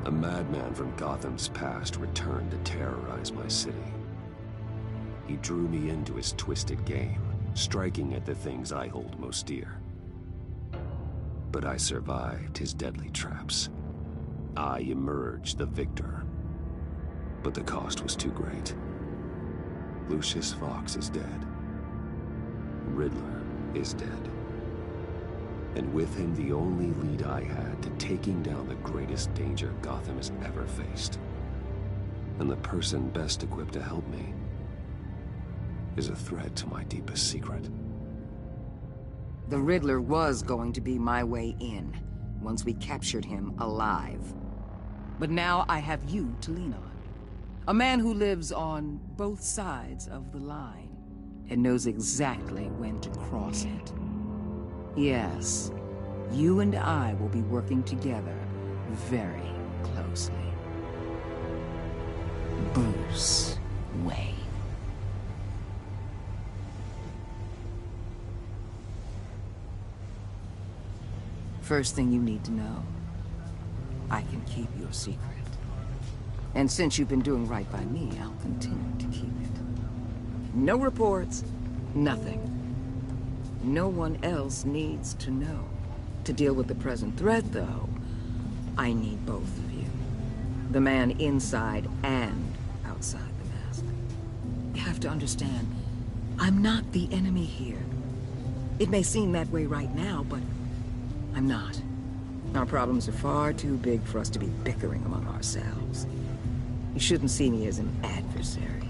A madman from Gotham's past returned to terrorize my city. He drew me into his twisted game, striking at the things I hold most dear. But I survived his deadly traps. I emerged the victor. But the cost was too great. Lucius Fox is dead. Riddler is dead. And with him, the only lead I had to taking down the greatest danger Gotham has ever faced. And the person best equipped to help me is a threat to my deepest secret. The Riddler was going to be my way in, once we captured him alive. But now I have you to lean on. A man who lives on both sides of the line, and knows exactly when to cross it. Yes, you and I will be working together very closely. Bruce Wayne. First thing you need to know, I can keep your secret. And since you've been doing right by me, I'll continue to keep it. No reports, nothing. No one else needs to know. To deal with the present threat, though, I need both of you. The man inside and outside the mask. You have to understand, I'm not the enemy here. It may seem that way right now, but I'm not. Our problems are far too big for us to be bickering among ourselves. You shouldn't see me as an adversary.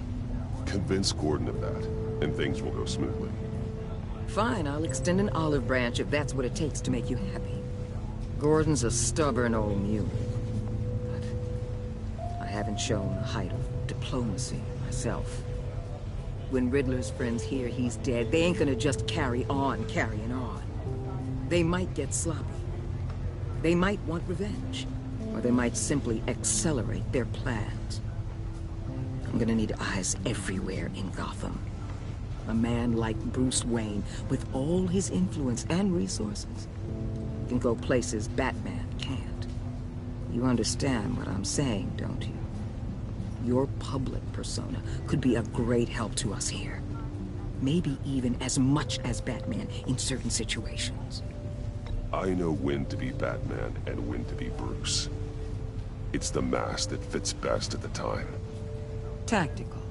Convince Gordon of that, and things will go smoothly. Fine, I'll extend an olive branch if that's what it takes to make you happy. Gordon's a stubborn old mule. But I haven't shown the height of diplomacy myself. When Riddler's friends hear he's dead, they ain't gonna just carry on carrying on. They might get sloppy. They might want revenge. Or they might simply accelerate their plans. I'm gonna need eyes everywhere in Gotham. A man like Bruce Wayne, with all his influence and resources, can go places Batman can't. You understand what I'm saying, don't you? Your public persona could be a great help to us here. Maybe even as much as Batman in certain situations. I know when to be Batman and when to be Bruce. It's the mask that fits best at the time. Tactical.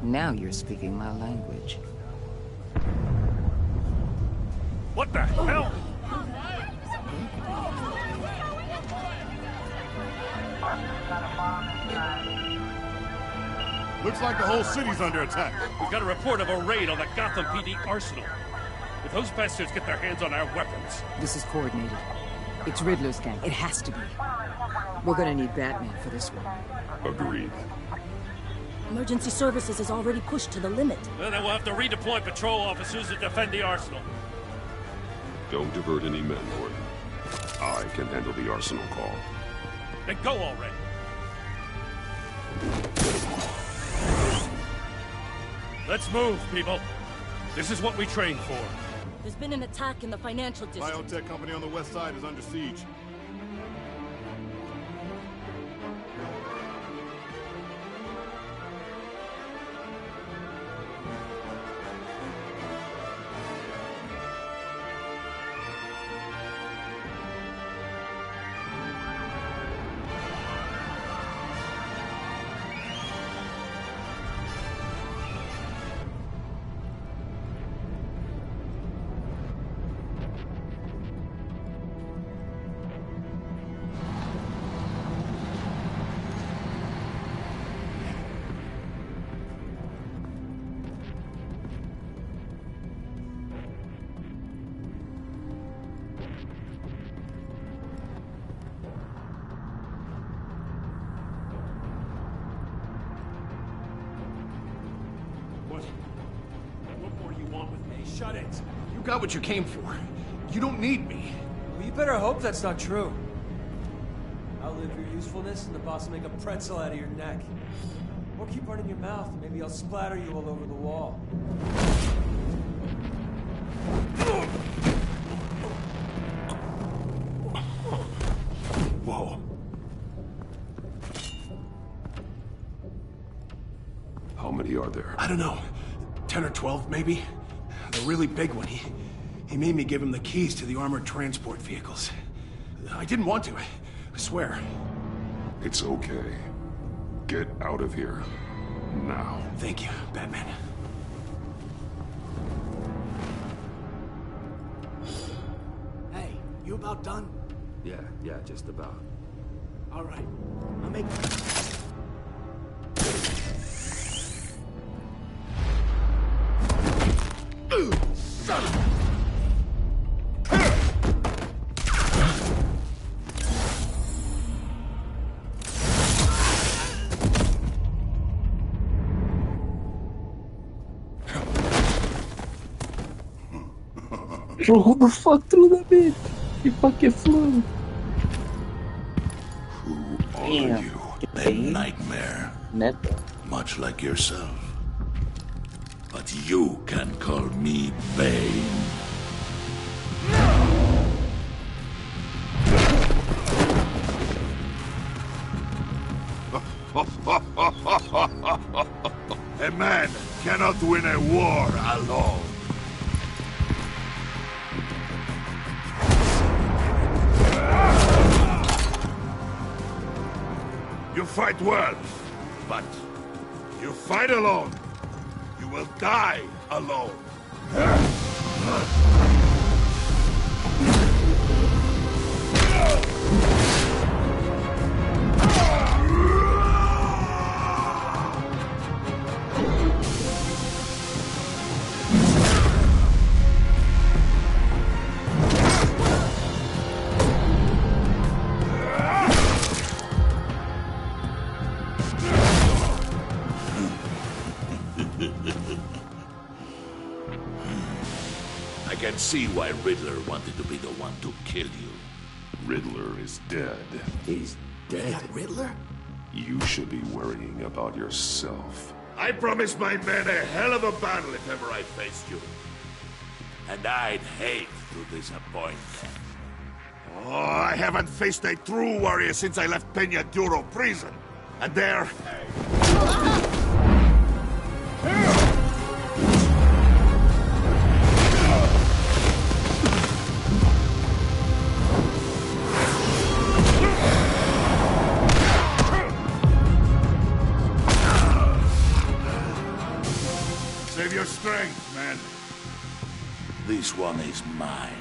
Now you're speaking my language. What the hell? Looks like the whole city's under attack. We got a report of a raid on the Gotham PD arsenal. If those bastards get their hands on our weapons... This is coordinated. It's Riddler's gang. It has to be. We're gonna need Batman for this one. Agreed. Emergency services is already pushed to the limit. Then we'll have to redeploy patrol officers to defend the arsenal. Don't divert any men, Gordon. I can handle the arsenal call. Then go already. Let's move, people. This is what we trained for. There's been an attack in the financial district. Biotech company on the west side is under siege. What more do you want with me? Shut it! You got what you came for. You don't need me. Well, you better hope that's not true. Outlive your usefulness and the boss will make a pretzel out of your neck. Or keep running your mouth and maybe I'll splatter you all over the wall. Whoa. are there? I don't know. 10 or 12, maybe? The really big one. He made me give him the keys to the armored transport vehicles. I didn't want to. I swear. It's okay. Get out of here. Now. Thank you, Batman. Hey, you about done? Yeah, just about. All right. I'll make... Son of a... Bro, who the fuck threw that bitch? He fucking flew. Who are Damn. you? A nightmare, Neto. much like yourself. But you can call me Bane. A man cannot win a war alone. You fight well, but you fight alone. You will die alone. I can see why Riddler wanted to be the one to kill you. Riddler is dead. He's dead. That Riddler? You should be worrying about yourself. I promised my men a hell of a battle if ever I faced you. And I'd hate to disappoint them. Oh, I haven't faced a true warrior since I left Peña Duro prison. And there... Save your strength, man. This one is mine.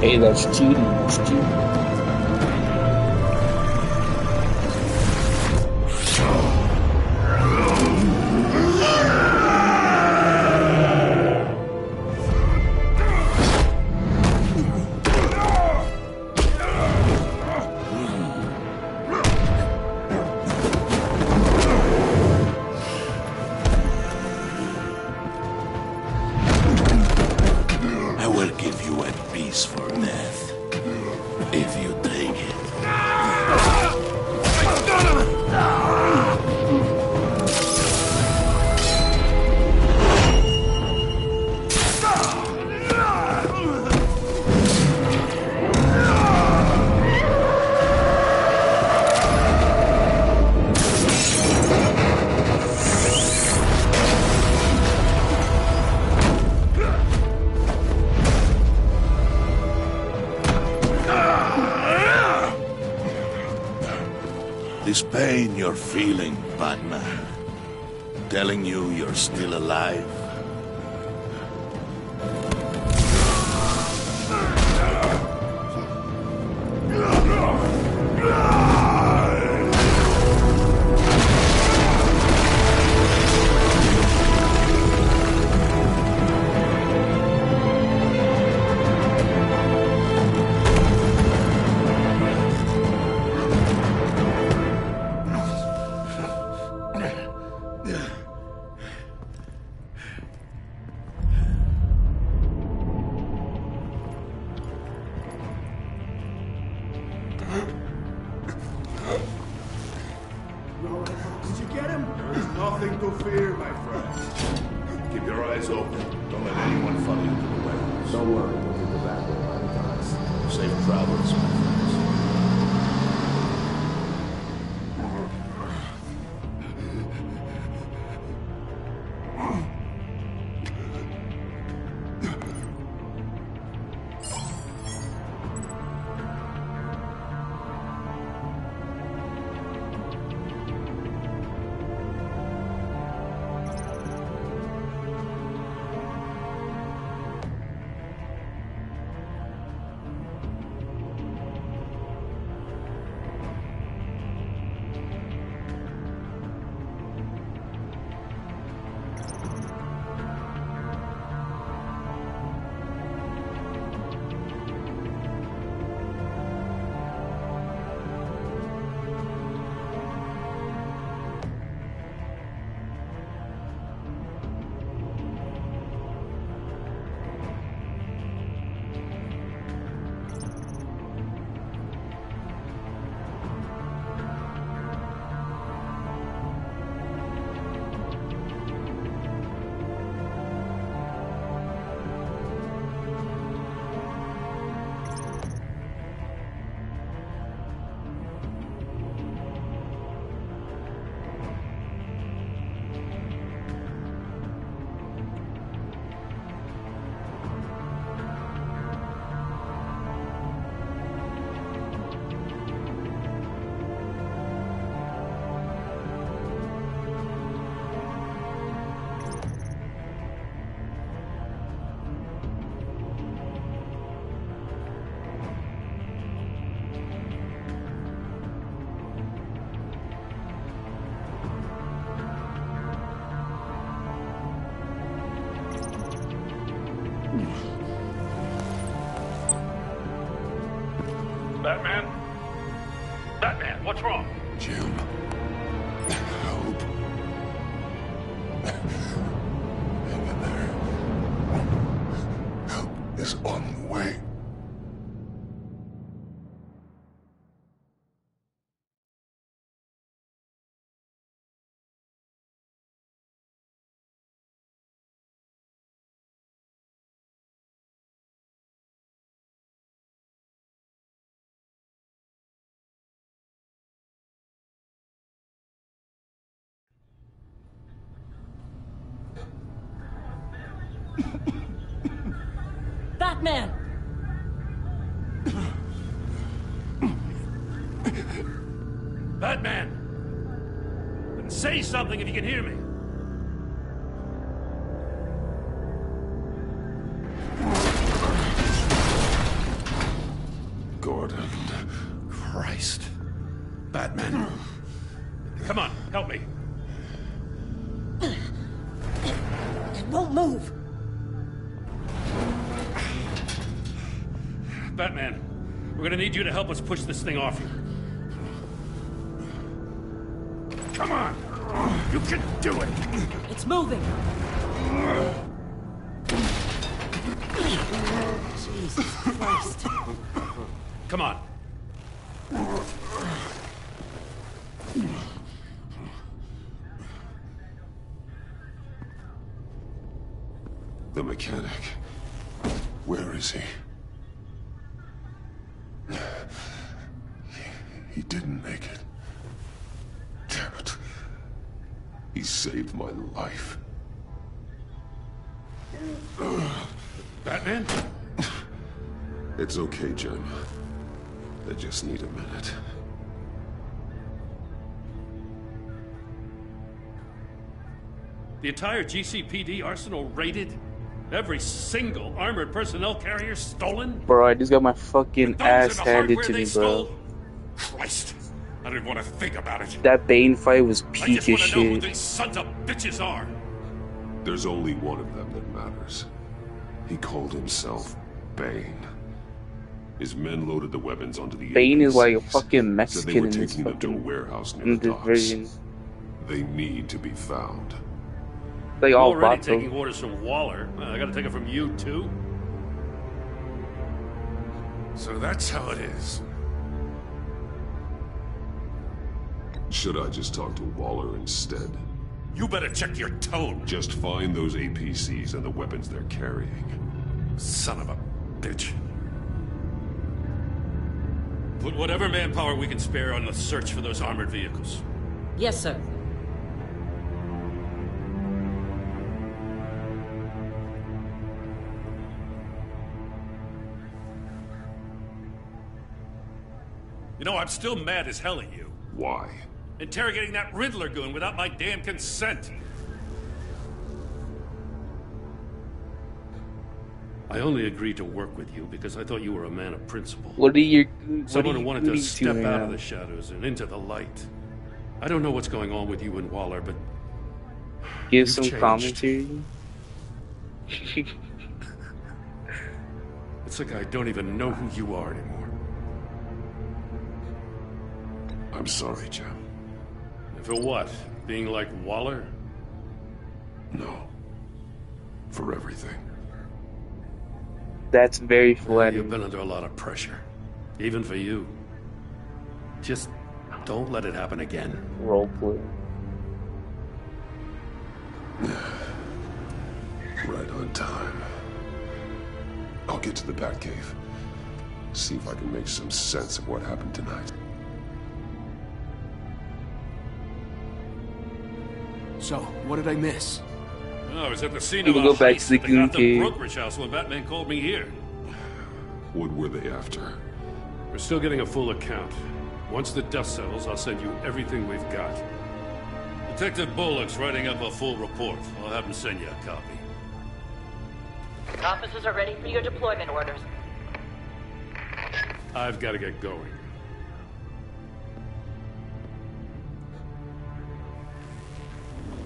Hey, that's cheating. That's cheating. I will give you a peaceful death. If you take it. This pain you're feeling, Batman, telling you you're still alive. Did you get him? There's nothing to fear, my friend. Keep your eyes open. Don't let anyone follow you to the warehouse. Don't worry, we'll get the back door by the time. Safe travels, my friends. Batman! Batman! Then say something if you can hear me. Gordon. Christ. Batman. Come on, help me. It won't move. Batman, we're gonna need you to help us push this thing off you. Come on! You can do it! It's moving. Jesus Christ. Come on. The mechanic. Where is he? He didn't make it. Damn it. He saved my life. Batman? It's okay, Jim. I just need a minute. The entire GCPD arsenal raided? Every single armored personnel carrier stolen? Bro, I just got my fucking Those ass and the handed hardware to they me, stole? bro. Christ, I don't want to think about it. That Bane fight was I peak just as want to know who shit. these sons of bitches are. There's only one of them that matters. He called himself Bane. His men loaded the weapons onto the Bane is like a APCs, fucking said they Mexican were in this taking them to a fucking warehouse near in the this docks. version. They need to be found. Like I'm all already bots. taking orders from Waller. I gotta take it from you, too? So that's how it is. Should I just talk to Waller instead? You better check your tone, Just find those APCs and the weapons they're carrying. son of a bitch. Put whatever manpower we can spare on the search for those armored vehicles. Yes, sir. You know, I'm still mad as hell at you. Why? Interrogating that Riddler goon without my damn consent. I only agreed to work with you because I thought you were a man of principle. What are you? Someone who wanted to step out of the this? shadows and into the light. I don't know what's going on with you and Waller, but Give you've some changed. commentary. It's like I don't even know who you are anymore. I'm sorry, Jim. And for what? Being like Waller? No. For everything. That's very You've flattering. been under a lot of pressure. Even for you. Just don't let it happen again. Roleplay. Right on time. I'll get to the Batcave. See if I can make some sense of what happened tonight. So, what did I miss? Oh, I was at the scene We of a will go back heist to the at the Gotham Goon brokerage house when Batman called me here. What were they after? We're still getting a full account. Once the dust settles, I'll send you everything we've got. Detective Bullock's writing up a full report. I'll have him send you a copy. Officers are ready for your deployment orders. I've got to get going.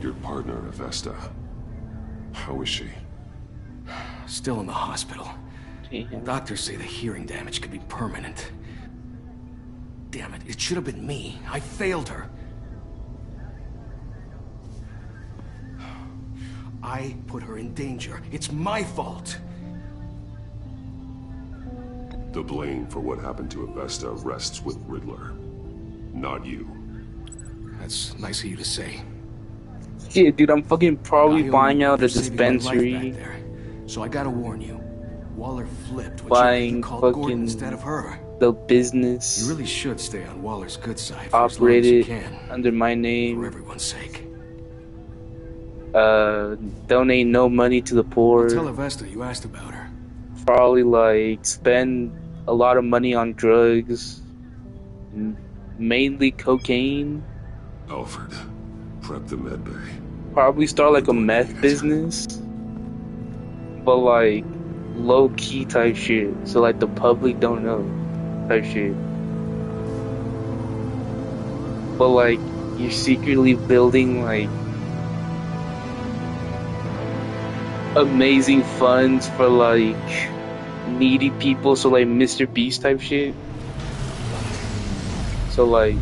Your partner, Avesta. How is she? Still in the hospital. Damn. Doctors say the hearing damage could be permanent. Damn it, it should have been me. I failed her. I put her in danger. It's my fault. The blame for what happened to Avesta rests with Riddler. Not you. That's nice of you to say. Shit, dude, I'm fucking probably I owe buying you out for a saving my life dispensary, back there. So I gotta warn you. Waller flipped when buying she called Gordon fucking instead of her. the business, You really should stay on Waller's good side for as long as you operated can. under my For name. everyone's sake. Donate no money to the poor. Tell Avesta you asked about her. probably like spend a lot of money on drugs, mainly cocaine. Alfred, prep the medbay. Probably start like a We're going to meth need it. business, but like low key type shit. So like the public don't know type shit. But like you're secretly building like amazing funds for like needy people, so like Mr. Beast type shit. So like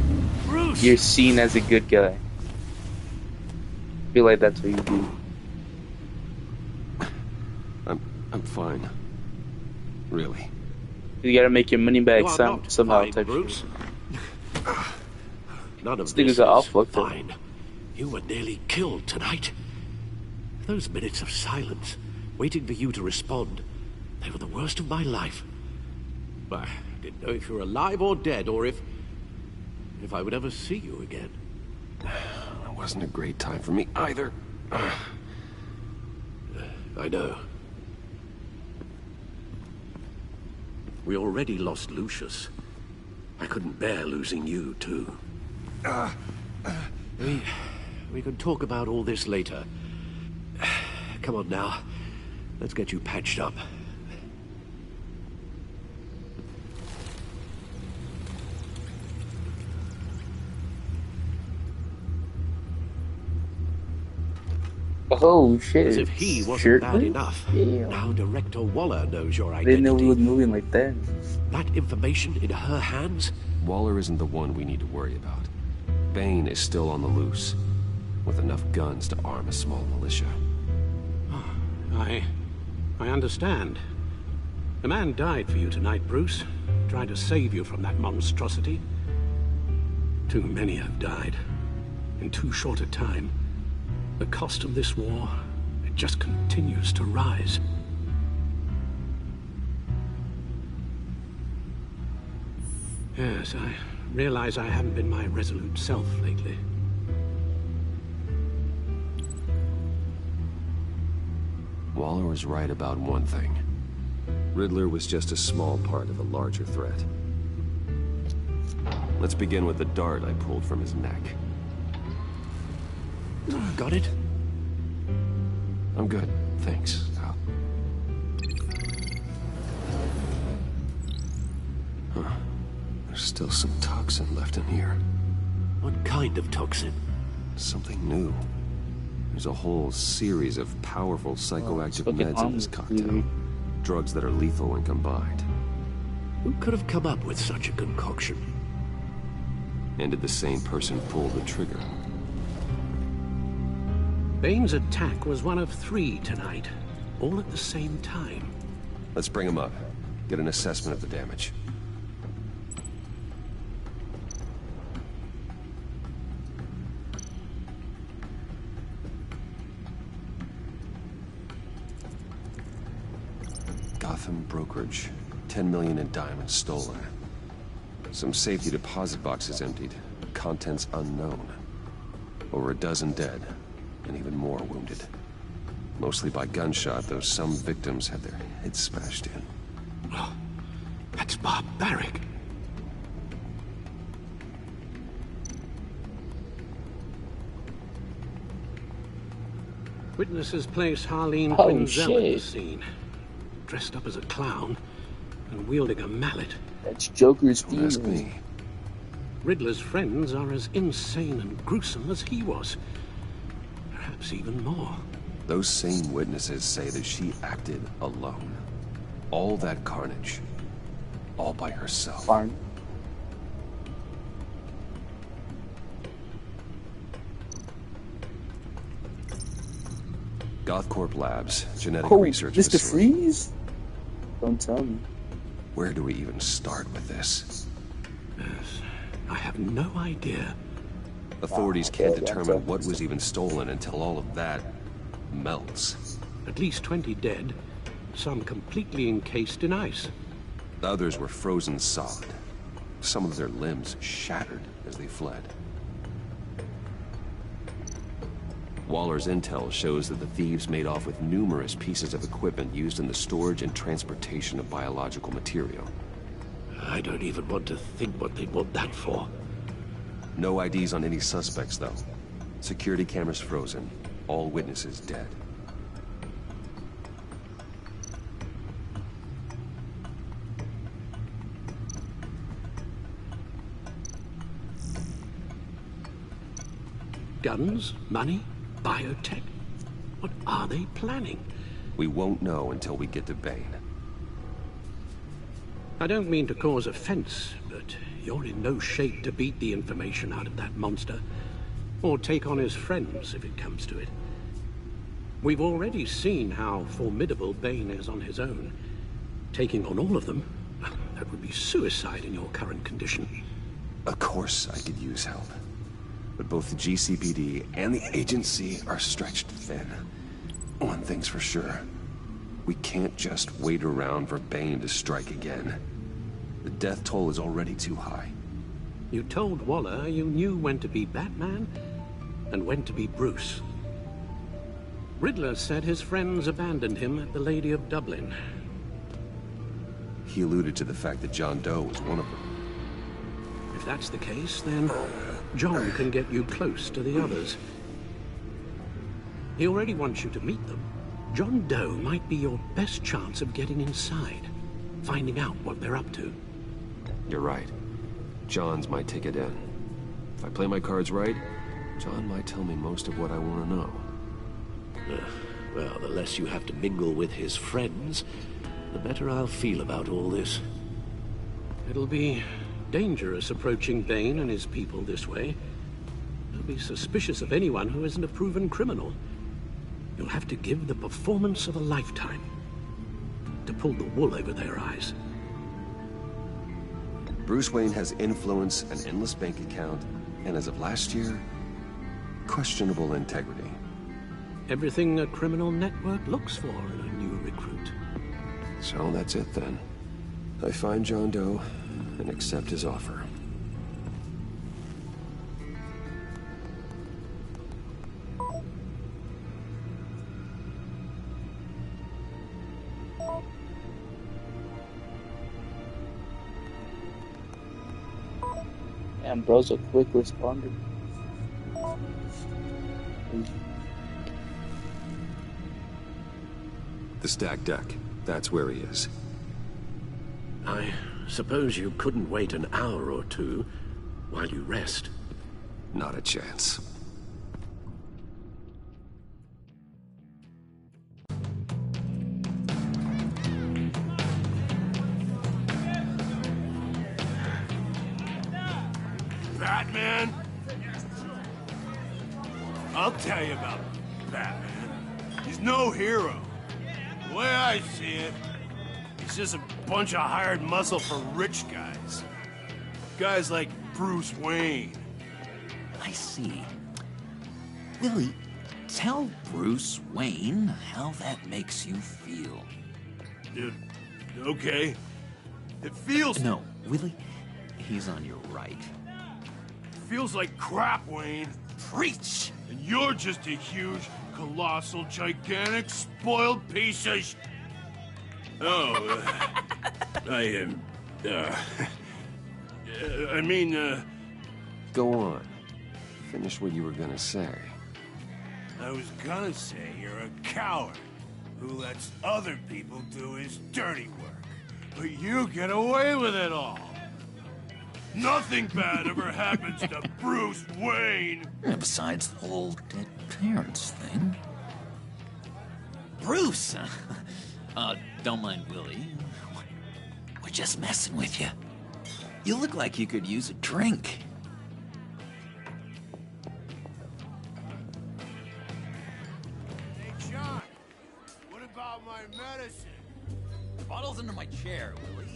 Bruce! you're seen as a good guy. I feel like that's what you do. I'm fine. Really. You gotta make your money back You are not somehow fine, type Bruce. shit. None of This this nigga's all is fucked up. fine. You were nearly killed tonight. Those minutes of silence, waiting for you to respond, they were the worst of my life. I didn't know if you were alive or dead, or if I would ever see you again. It wasn't a great time for me either. I know. We already lost Lucius. I couldn't bear losing you, too. We can talk about all this later. Come on now. Let's get you patched up. Oh shit. As if he wasn't Shirtless? bad enough. Damn. Now Director Waller knows your I didn't know identity. we was moving like that. That information in her hands? Waller isn't the one we need to worry about. Bane is still on the loose, with enough guns to arm a small militia. I understand. The man died for you tonight, Bruce. Tried to save you from that monstrosity. Too many have died. In too short a time. The cost of this war, it just continues to rise. Yes, I realize I haven't been my resolute self lately. Waller was right about one thing. Riddler was just a small part of a larger threat. Let's begin with the dart I pulled from his neck. Got it? I'm good, thanks, Al. Huh. There's still some toxin left in here. What kind of toxin? Something new. There's a whole series of powerful psychoactive meds in this cocktail. Drugs that are lethal when combined. Who could have come up with such a concoction? And did the same person pull the trigger? Bane's attack was one of 3 tonight, all at the same time. Let's bring him up. Get an assessment of the damage. Gotham brokerage. 10 million in diamonds stolen. Some safety deposit boxes emptied. Contents unknown. Over a dozen dead. And even more wounded. Mostly by gunshot, though some victims had their heads smashed in. Oh, that's barbaric. Witnesses place Harleen Quinzel at the scene. Dressed up as a clown and wielding a mallet. That's Joker's Don't ask me. Riddler's friends are as insane and gruesome as he was. Perhaps even more. Those same witnesses say that she acted alone. All that carnage. All by herself. Fine. GothCorp Labs, genetic Oh, research Mr. facility. Freeze? Don't tell me. Where do we even start with this? Yes, I have no idea. Authorities can't determine what was even stolen until all of that melts. At least 20 dead, some completely encased in ice. The others were frozen solid. Some of their limbs shattered as they fled. Waller's intel shows that the thieves made off with numerous pieces of equipment used in the storage and transportation of biological material. I don't even want to think what they'd want that for. No IDs on any suspects, though. Security cameras frozen. All witnesses dead. Guns? Money? Biotech? What are they planning? We won't know until we get to Bane. I don't mean to cause offense, but you're in no shape to beat the information out of that monster, or take on his friends if it comes to it. We've already seen how formidable Bane is on his own. Taking on all of them, that would be suicide in your current condition. Of course I could use help. But both the GCPD and the agency are stretched thin. One thing's for sure. We can't just wait around for Bane to strike again. The death toll is already too high. You told Waller you knew when to be Batman and when to be Bruce. Riddler said his friends abandoned him at the Lady of Dublin. He alluded to the fact that John Doe was one of them. If that's the case, then John can get you close to the others. He already wants you to meet them. John Doe might be your best chance of getting inside, finding out what they're up to. You're right. John's my ticket in. If I play my cards right, John might tell me most of what I want to know. Well, the less you have to mingle with his friends, the better I'll feel about all this. It'll be dangerous approaching Bane and his people this way. They'll be suspicious of anyone who isn't a proven criminal. You'll have to give the performance of a lifetime to pull the wool over their eyes. Bruce Wayne has influence, an endless bank account, and as of last year, questionable integrity. Everything a criminal network looks for in a new recruit. So that's it then. I find John Doe and accept his offer. Ambro's a quick responder. The stacked deck. That's where he is. I suppose you couldn't wait an hour or two while you rest? Not a chance. Batman? I'll tell you about Batman. He's no hero. The way I see it, he's just a bunch of hired muscle for rich guys. Guys like Bruce Wayne. I see. Willie, tell Bruce Wayne how that makes you feel. Okay. It feels... No, Willie, he's on your right. Feels like crap, Wayne. Preach! And you're just a huge, colossal, gigantic, spoiled piece of Go on. Finish what you were gonna say. I was gonna say you're a coward who lets other people do his dirty work. But you get away with it all. Nothing bad ever happens to Bruce Wayne. And besides the whole dead parents thing. Bruce! Don't mind Willie. We're just messing with you. You look like you could use a drink. Hey, John, what about my medicine? The bottle's under my chair, Willie.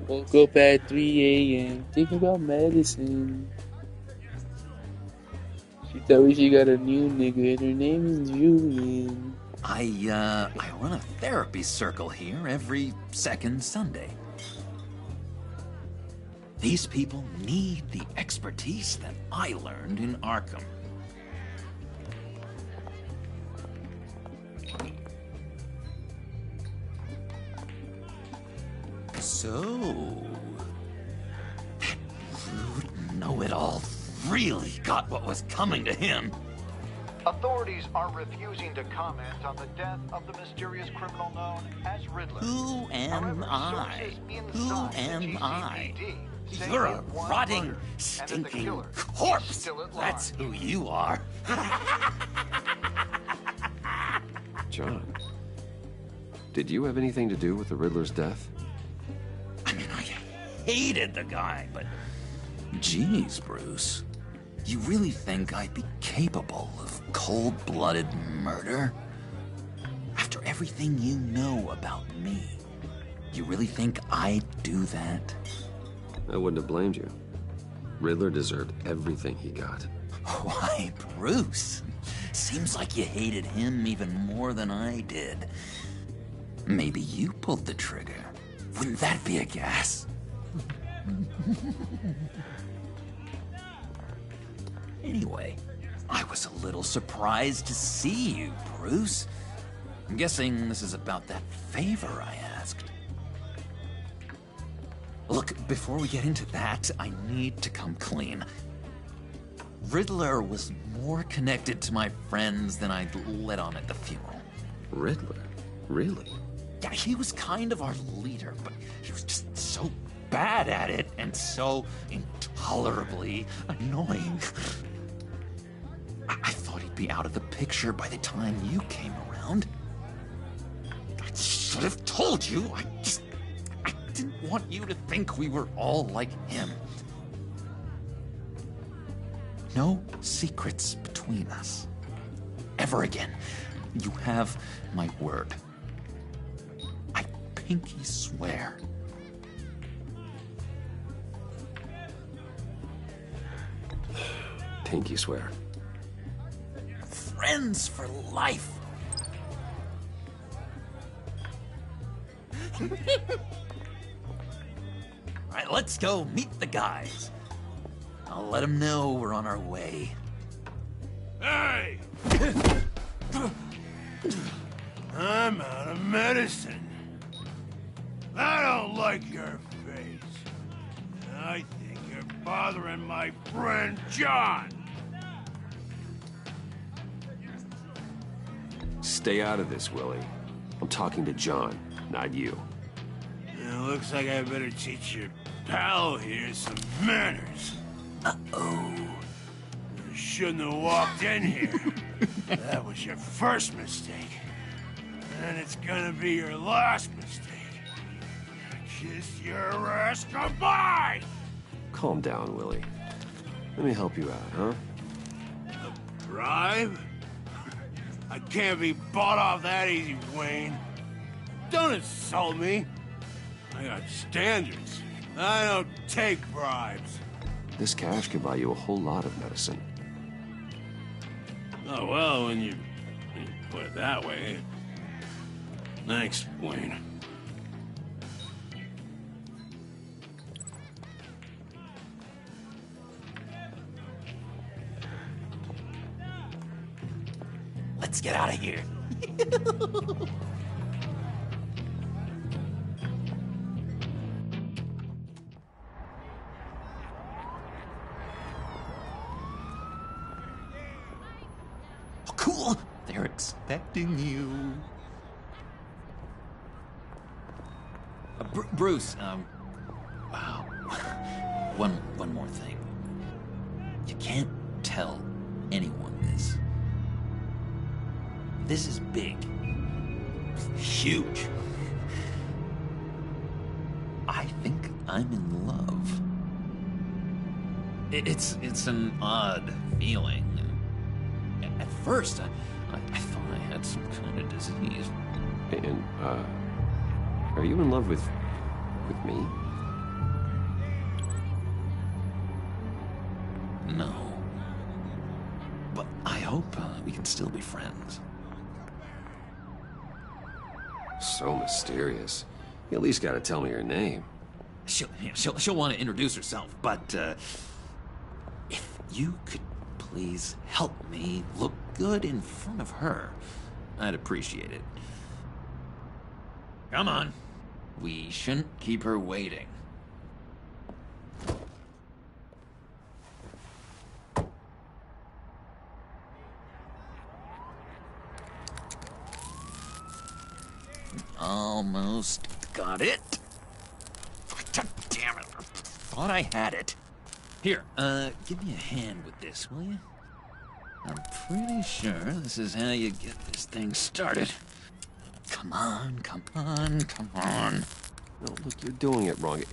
Woke up at 3 a.m. thinking about medicine. She told me she got a new nigga and her name is Julian. I run a therapy circle here every second Sunday. These people need the expertise that I learned in Arkham. So... that rude know-it-all really got what was coming to him. Authorities are refusing to comment on the death of the mysterious criminal known as Riddler. Who am I? Who am I? You're a rotting, stinking corpse! That's who you are. John, did you have anything to do with the Riddler's death? I mean, I hated the guy, but... Geez, Bruce. You really think I'd be capable of cold-blooded murder? After everything you know about me, you really think I'd do that? I wouldn't have blamed you. Riddler deserved everything he got. Why, Bruce? Seems like you hated him even more than I did. Maybe you pulled the trigger. Wouldn't that be a gas? Anyway, I was a little surprised to see you, Bruce. I'm guessing this is about that favor I asked. Look, before we get into that, I need to come clean. Riddler was more connected to my friends than I'd let on at the funeral. Riddler? Really? Yeah, he was kind of our leader, but he was just so bad at it and so intolerably annoying. I thought he'd be out of the picture by the time you came around. I should have told you. I didn't want you to think we were all like him. No secrets between us. Ever again. You have my word. I pinky swear. Pinky swear. Friends for life. All right, let's go meet the guys. I'll let them know we're on our way. Hey! I'm out of medicine. I don't like your face. I think you're bothering my friend John. Stay out of this, Willie. I'm talking to John, not you. It looks like I better teach your pal here some manners. Uh-oh. You shouldn't have walked in here. That was your first mistake. And it's gonna be your last mistake. Kiss your ass goodbye! Calm down, Willie. Let me help you out, huh? A bribe? I can't be bought off that easy, Wayne. Don't insult me. I got standards. I don't take bribes. This cash could buy you a whole lot of medicine. Oh, well, when you put it that way. Thanks, Wayne. Let's get out of here. Oh, cool. They're expecting you. Bruce, wow. One more thing. You can't tell anyone this. This is big. Huge. I think I'm in love. It's an odd feeling. At first, I thought I had some kind of disease. And, are you in love with me? No. But I hope we can still be friends. So mysterious. You at least gotta tell me your name. She'll want to introduce herself, but, if you could please help me look good in front of her, I'd appreciate it. Come on. We shouldn't keep her waiting. Almost got it. God damn it. Thought I had it. Here, give me a hand with this, will you? I'm pretty sure this is how you get this thing started. Come on, come on, come on. No, look, you're doing it wrong.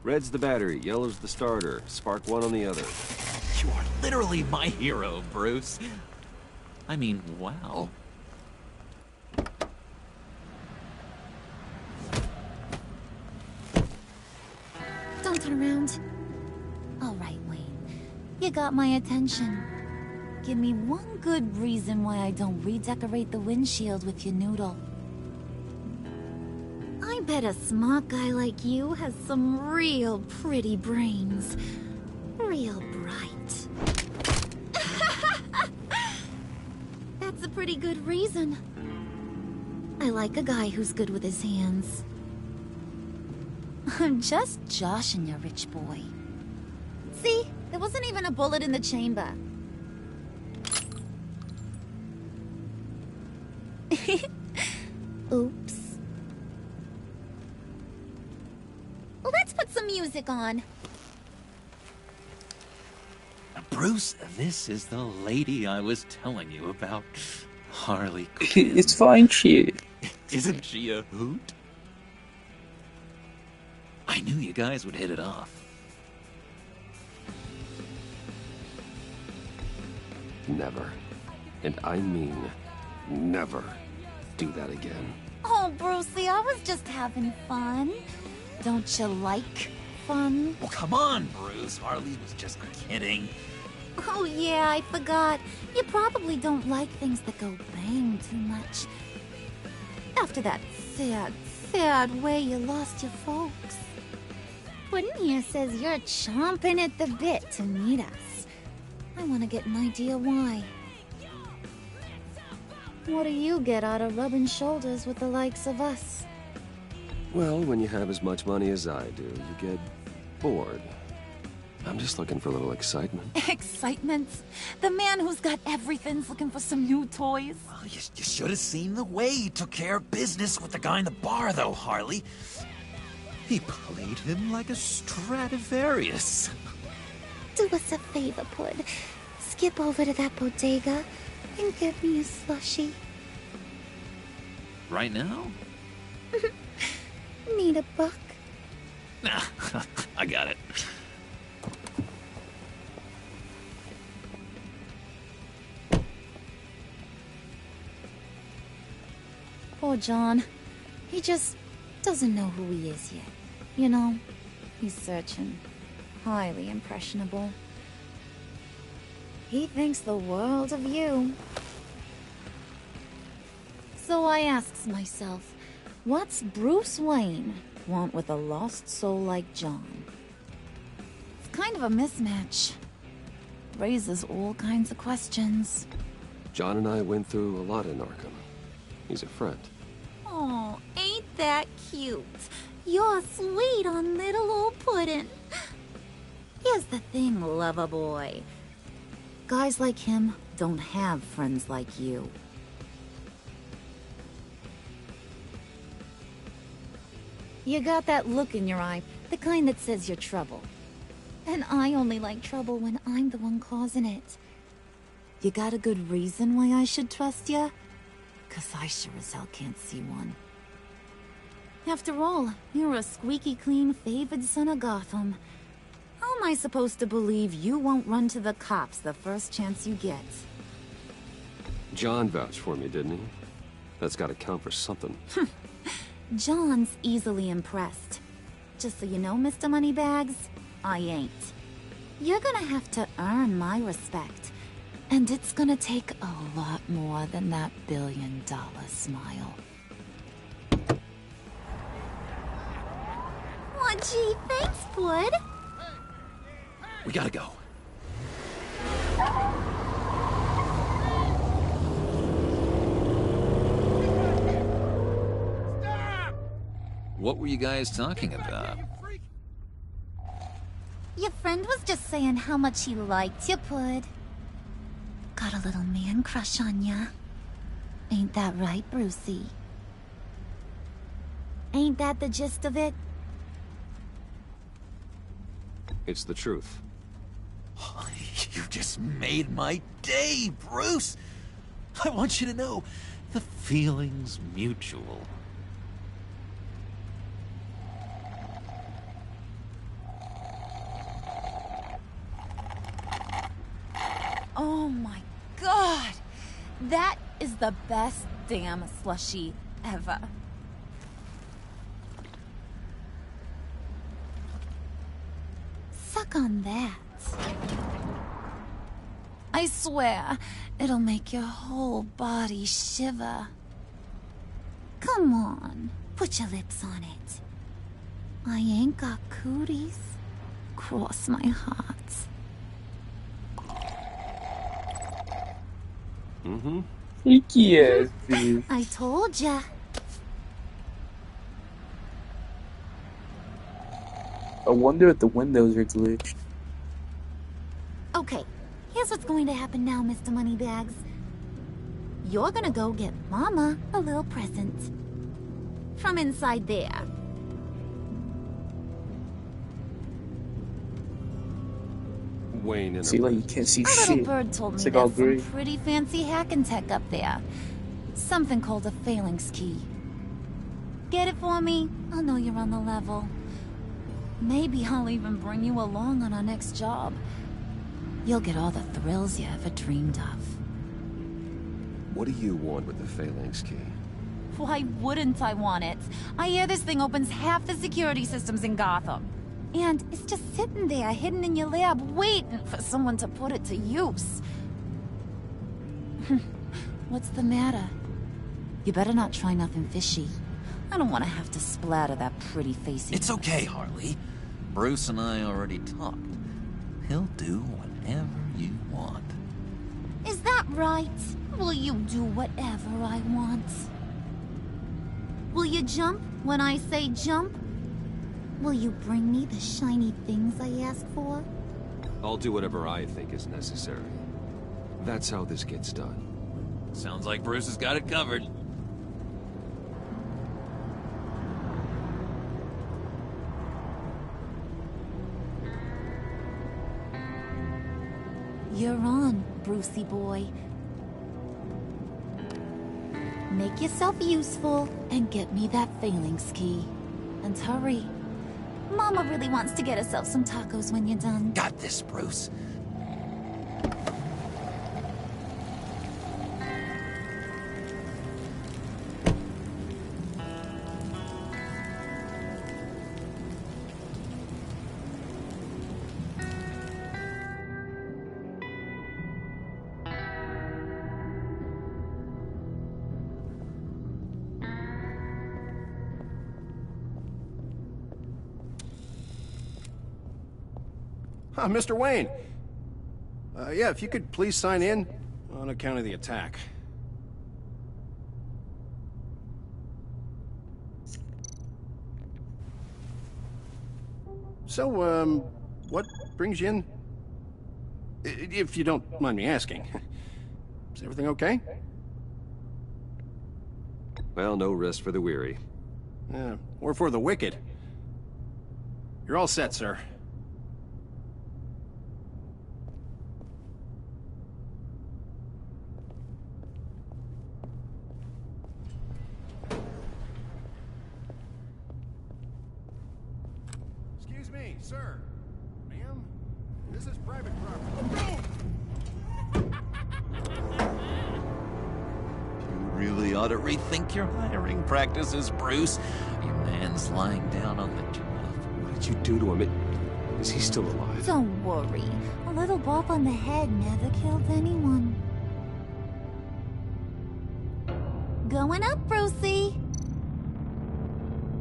Red's the battery, yellow's the starter. Spark one on the other. You are literally my hero, Bruce. I mean, wow. Don't turn around. All right, Wayne. You got my attention. Give me one good reason why I don't redecorate the windshield with your noodle. I bet a smart guy like you has some real pretty brains. Real bright. That's a pretty good reason. I like a guy who's good with his hands. I'm just joshing you, rich boy. See? There wasn't even a bullet in the chamber. Oops. Well, let's put some music on. Bruce, this is the lady I was telling you about. Harley Quinn. It's fine, she... Isn't she a hoot? I knew you guys would hit it off. Never, and I mean never, do that again. Oh, Brucey, I was just having fun. Don't you like fun? Well, come on, Bruce. Harley was just kidding. Oh, yeah, I forgot. You probably don't like things that go bang too much. After that sad, sad way you lost your folks. Puddin' here says you're chomping at the bit to meet us. I want to get an idea why. What do you get out of rubbing shoulders with the likes of us? Well, when you have as much money as I do, you get bored. I'm just looking for a little excitement. Excitement? The man who's got everything's looking for some new toys? Well, you should have seen the way he took care of business with the guy in the bar, though, Harley. He played him like a Stradivarius. Do us a favor, Pud. Skip over to that bodega and get me a slushie. Right now? Need a buck? Nah, I got it. Poor John. He just doesn't know who he is yet. You know, he's searching. Highly impressionable. He thinks the world of you. So I asks myself, what's Bruce Wayne want with a lost soul like John? It's kind of a mismatch. Raises all kinds of questions. John and I went through a lot in Arkham. He's a friend. Oh, ain't that cute? You're sweet on little old Puddin'. Here's the thing, lover boy. Guys like him don't have friends like you. You got that look in your eye, the kind that says you're trouble. And I only like trouble when I'm the one causing it. You got a good reason why I should trust you? 'Cause I sure as hell can't see one. After all, you're a squeaky clean favored son of Gotham. How am I supposed to believe you won't run to the cops the first chance you get? John vouched for me, didn't he? That's gotta count for something. John's easily impressed. Just so you know, Mr. Moneybags, I ain't. You're gonna have to earn my respect. And it's gonna take a lot more than that $1 billion smile. Aw, gee, thanks, Bud. We gotta go. What were you guys talking about? Your friend was just saying how much he liked you, Bud. Got a little man crush on ya. Ain't that right, Brucey? Ain't that the gist of it? It's the truth. You just made my day, Bruce! I want you to know, the feeling's mutual. Oh my god! That is the best damn slushie ever. Suck on that. I swear, it'll make your whole body shiver. Come on, put your lips on it. I ain't got cooties. Cross my heart. Mm-hmm. Freaky ass, dude. I told ya. I wonder if the windows are glitched. Okay, here's what's going to happen now, Mr. Moneybags. You're gonna go get Mama a little present. From inside there. Wayne and See, like, you can't see A shit. little bird told me It's like all there's gray. some pretty fancy hacking tech up there. Something called a phalanx key. Get it for me? I'll know you're on the level. Maybe I'll even bring you along on our next job. You'll get all the thrills you ever dreamed of. what do you want with the phalanx key? Why wouldn't I want it? I hear this thing opens half the security systems in Gotham. And it's just sitting there, hidden in your lab, waiting for someone to put it to use. What's the matter? You better not try nothing fishy. I don't want to have to splatter that pretty face. It's okay, Harley. Bruce and I already talked. He'll do whatever you want. Is that right? Will you do whatever I want? Will you jump when I say jump? Will you bring me the shiny things I ask for? I'll do whatever I think is necessary. That's how this gets done. Sounds like Bruce has got it covered. You're on, Brucey boy. Make yourself useful and get me that phalanx key. And hurry. Mama really wants to get herself some tacos when you're done. Got this, Bruce. Mr. Wayne. Yeah, if you could please sign in on account of the attack. So, what brings you in? If you don't mind me asking. Is everything okay? Well, no rest for the weary. Or for the wicked. You're all set, sir. Excuse me, sir. Ma'am? This is private property. You really ought to rethink your hiring practices, Bruce. Your man's lying down on the job. What did you do to him? Is he still alive? Don't worry. A little bump on the head never killed anyone. Going up, Brucey.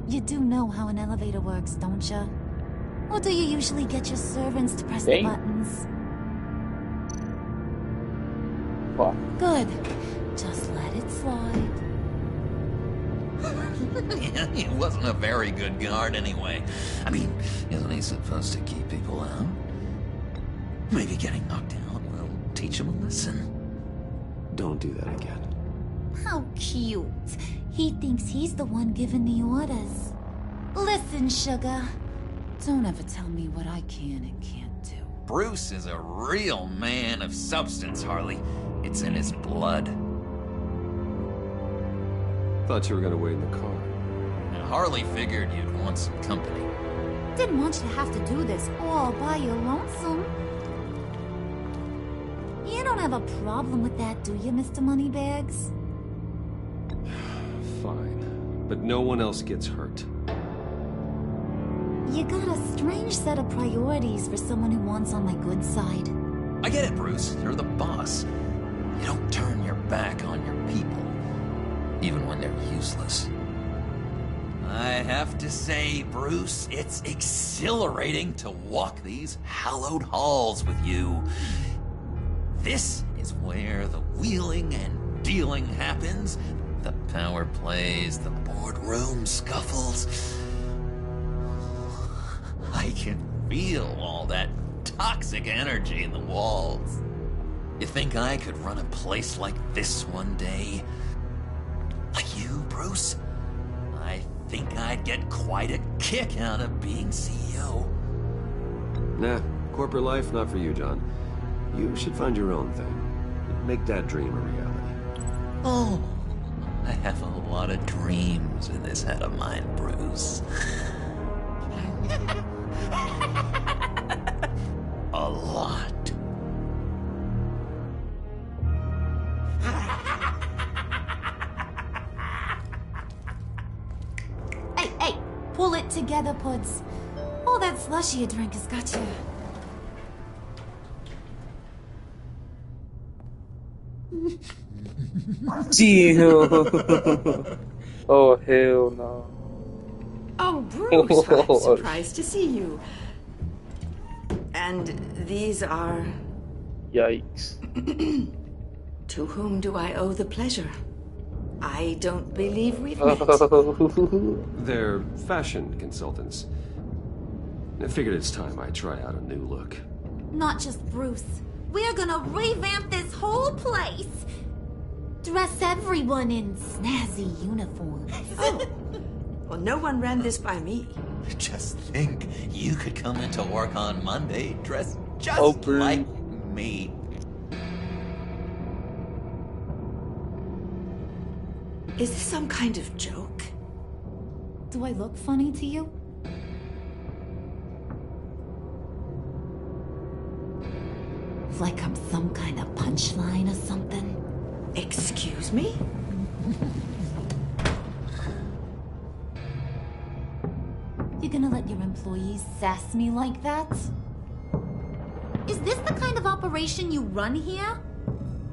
You do know how an elevator works, don't you? Or do you usually get your servants to press the buttons? What? Good. Just let it slide. He wasn't a very good guard anyway. I mean, isn't he supposed to keep people out? Maybe getting knocked out will teach him a lesson. Don't do that again. How cute. He thinks he's the one giving the orders. Listen, sugar. Don't ever tell me what I can and can't do. Bruce is a real man of substance, Harley. It's in his blood. Thought you were gonna wait in the car. And Harley figured you'd want some company. Didn't want you to have to do this all by your lonesome. You don't have a problem with that, do you, Mr. Moneybags? Fine. But no one else gets hurt. You got a strange set of priorities for someone who wants on my good side. I get it, Bruce. You're the boss. You don't turn your back on your people, even when they're useless. I have to say, Bruce, it's exhilarating to walk these hallowed halls with you. This is where the wheeling and dealing happens. The power plays, the boardroom scuffles. I can feel all that toxic energy in the walls. You think I could run a place like this one day? Like you, Bruce? I think I'd get quite a kick out of being CEO. Nah, corporate life, not for you, John. You should find your own thing. Make that dream a reality. Oh, I have a lot of dreams in this head of mine, Bruce. A lot. Hey, pull it together, Puds. All that slushy you drank has got you. Damn. Oh, hell no. Oh, Bruce, I'm surprised to see you. And these are... Yikes. To whom do I owe the pleasure? I don't believe we've met. They're fashion consultants. I figured it's time I try out a new look. Not just Bruce. We're gonna revamp this whole place. Dress everyone in snazzy uniforms. Oh. Well, no one ran this by me. Just think, you could come into work on Monday dressed just like me. Is this some kind of joke? Do I look funny to you? Like I'm some kind of punchline or something? Excuse me? You gonna let your employees sass me like that? Is this the kind of operation you run here?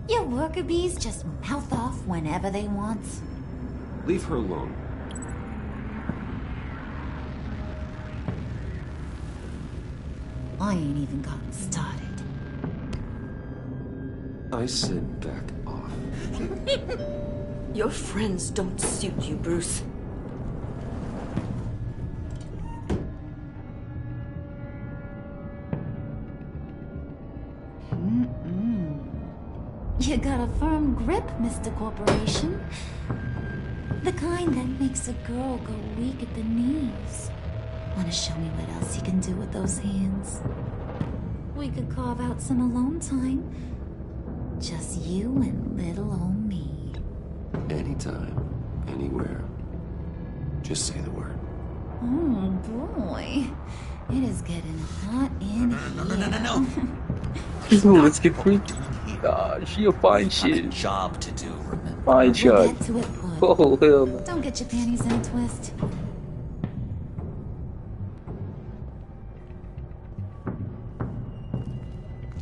Your worker bees just mouth off whenever they want? Leave her alone. I ain't even gotten started. I said back off. Your friends don't suit you, Bruce. You got a firm grip, Mr. Corporation. The kind that makes a girl go weak at the knees. Wanna show me what else you can do with those hands? We could carve out some alone time. Just you and little old me. Anytime, anywhere. Just say the word. Oh boy. It is getting hot in here. No. Let's get freaky. Gosh, you'll find shit. Job to do, remember? Fine shot. We'll get to it, Bud. Oh, hell no. Don't get your panties in a twist.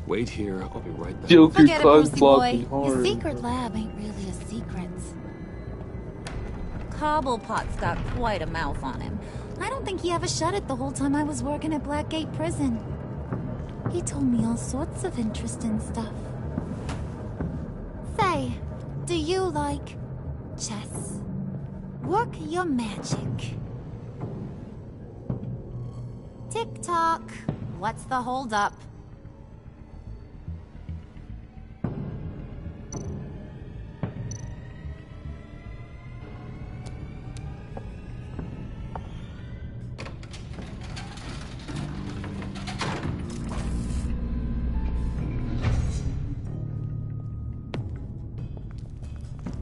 Wait here, I'll be right back. Joker Forget it, clock Brucey blocking boy. hard. Your secret lab ain't really a secret. Cobblepot's got quite a mouth on him. I don't think he ever shut it the whole time I was working at Blackgate Prison. He told me all sorts of interesting stuff. Say, do you like chess? Work your magic. Tick-tock. What's the holdup?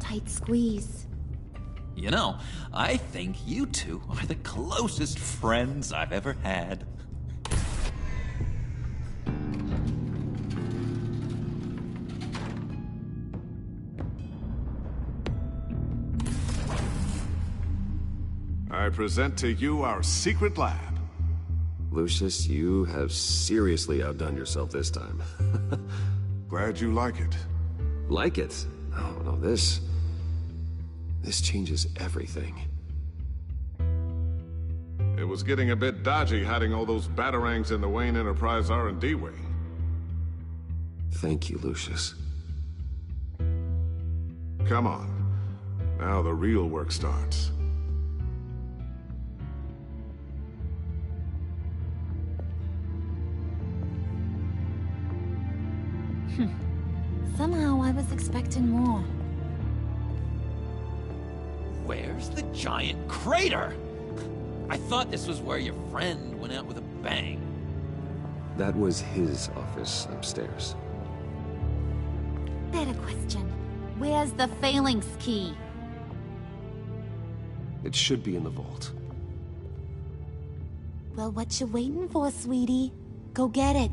Tight squeeze. You know, I think you two are the closest friends I've ever had. I present to you our secret lab. Lucius, you have seriously outdone yourself this time. Glad you like it. Like it? Oh, no, this changes everything. It was getting a bit dodgy hiding all those batarangs in the Wayne Enterprise R&D wing. Thank you, Lucius. Come on. Now the real work starts. Somehow I was expecting more. Where's the giant crater? I thought this was where your friend went out with a bang. That was his office upstairs. Better question. Where's the phalanx key? It should be in the vault. Well, what you waiting for, sweetie? Go get it.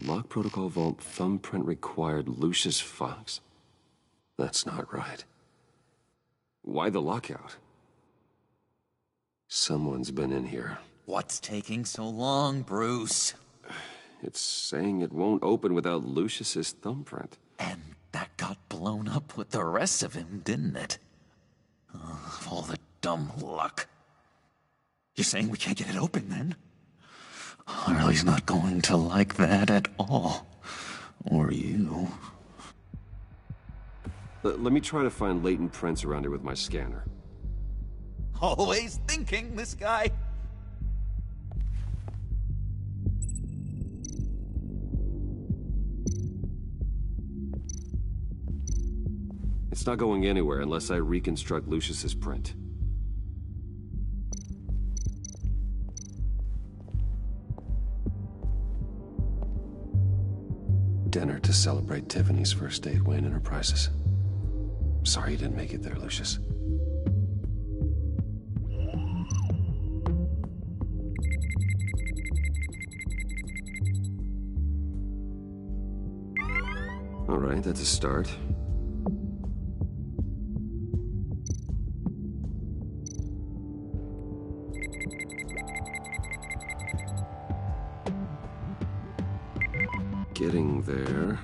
Lock protocol vault thumbprint required Lucius Fox. That's not right. Why the lockout? Someone's been in here. What's taking so long, Bruce? It's saying it won't open without Lucius's thumbprint. And that got blown up with the rest of him, didn't it? All the dumb luck. You're saying we can't get it open, then? Harley's not going to like that at all. Or you. Let me try to find latent prints around here with my scanner. Always thinking, this guy. It's not going anywhere unless I reconstruct Lucius's print. Dinner to celebrate Tiffany's first day at Wayne Enterprises. Sorry you didn't make it there, Lucius. All right, that's a start. Getting there.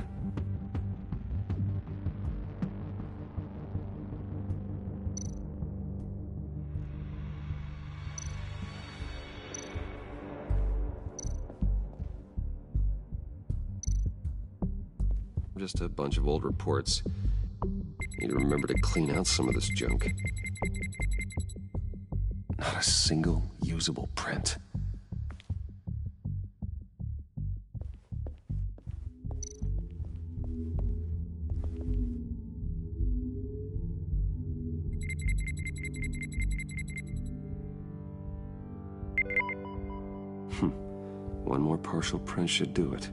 Just a bunch of old reports. Need to remember to clean out some of this junk. Not a single usable print. One more partial print should do it.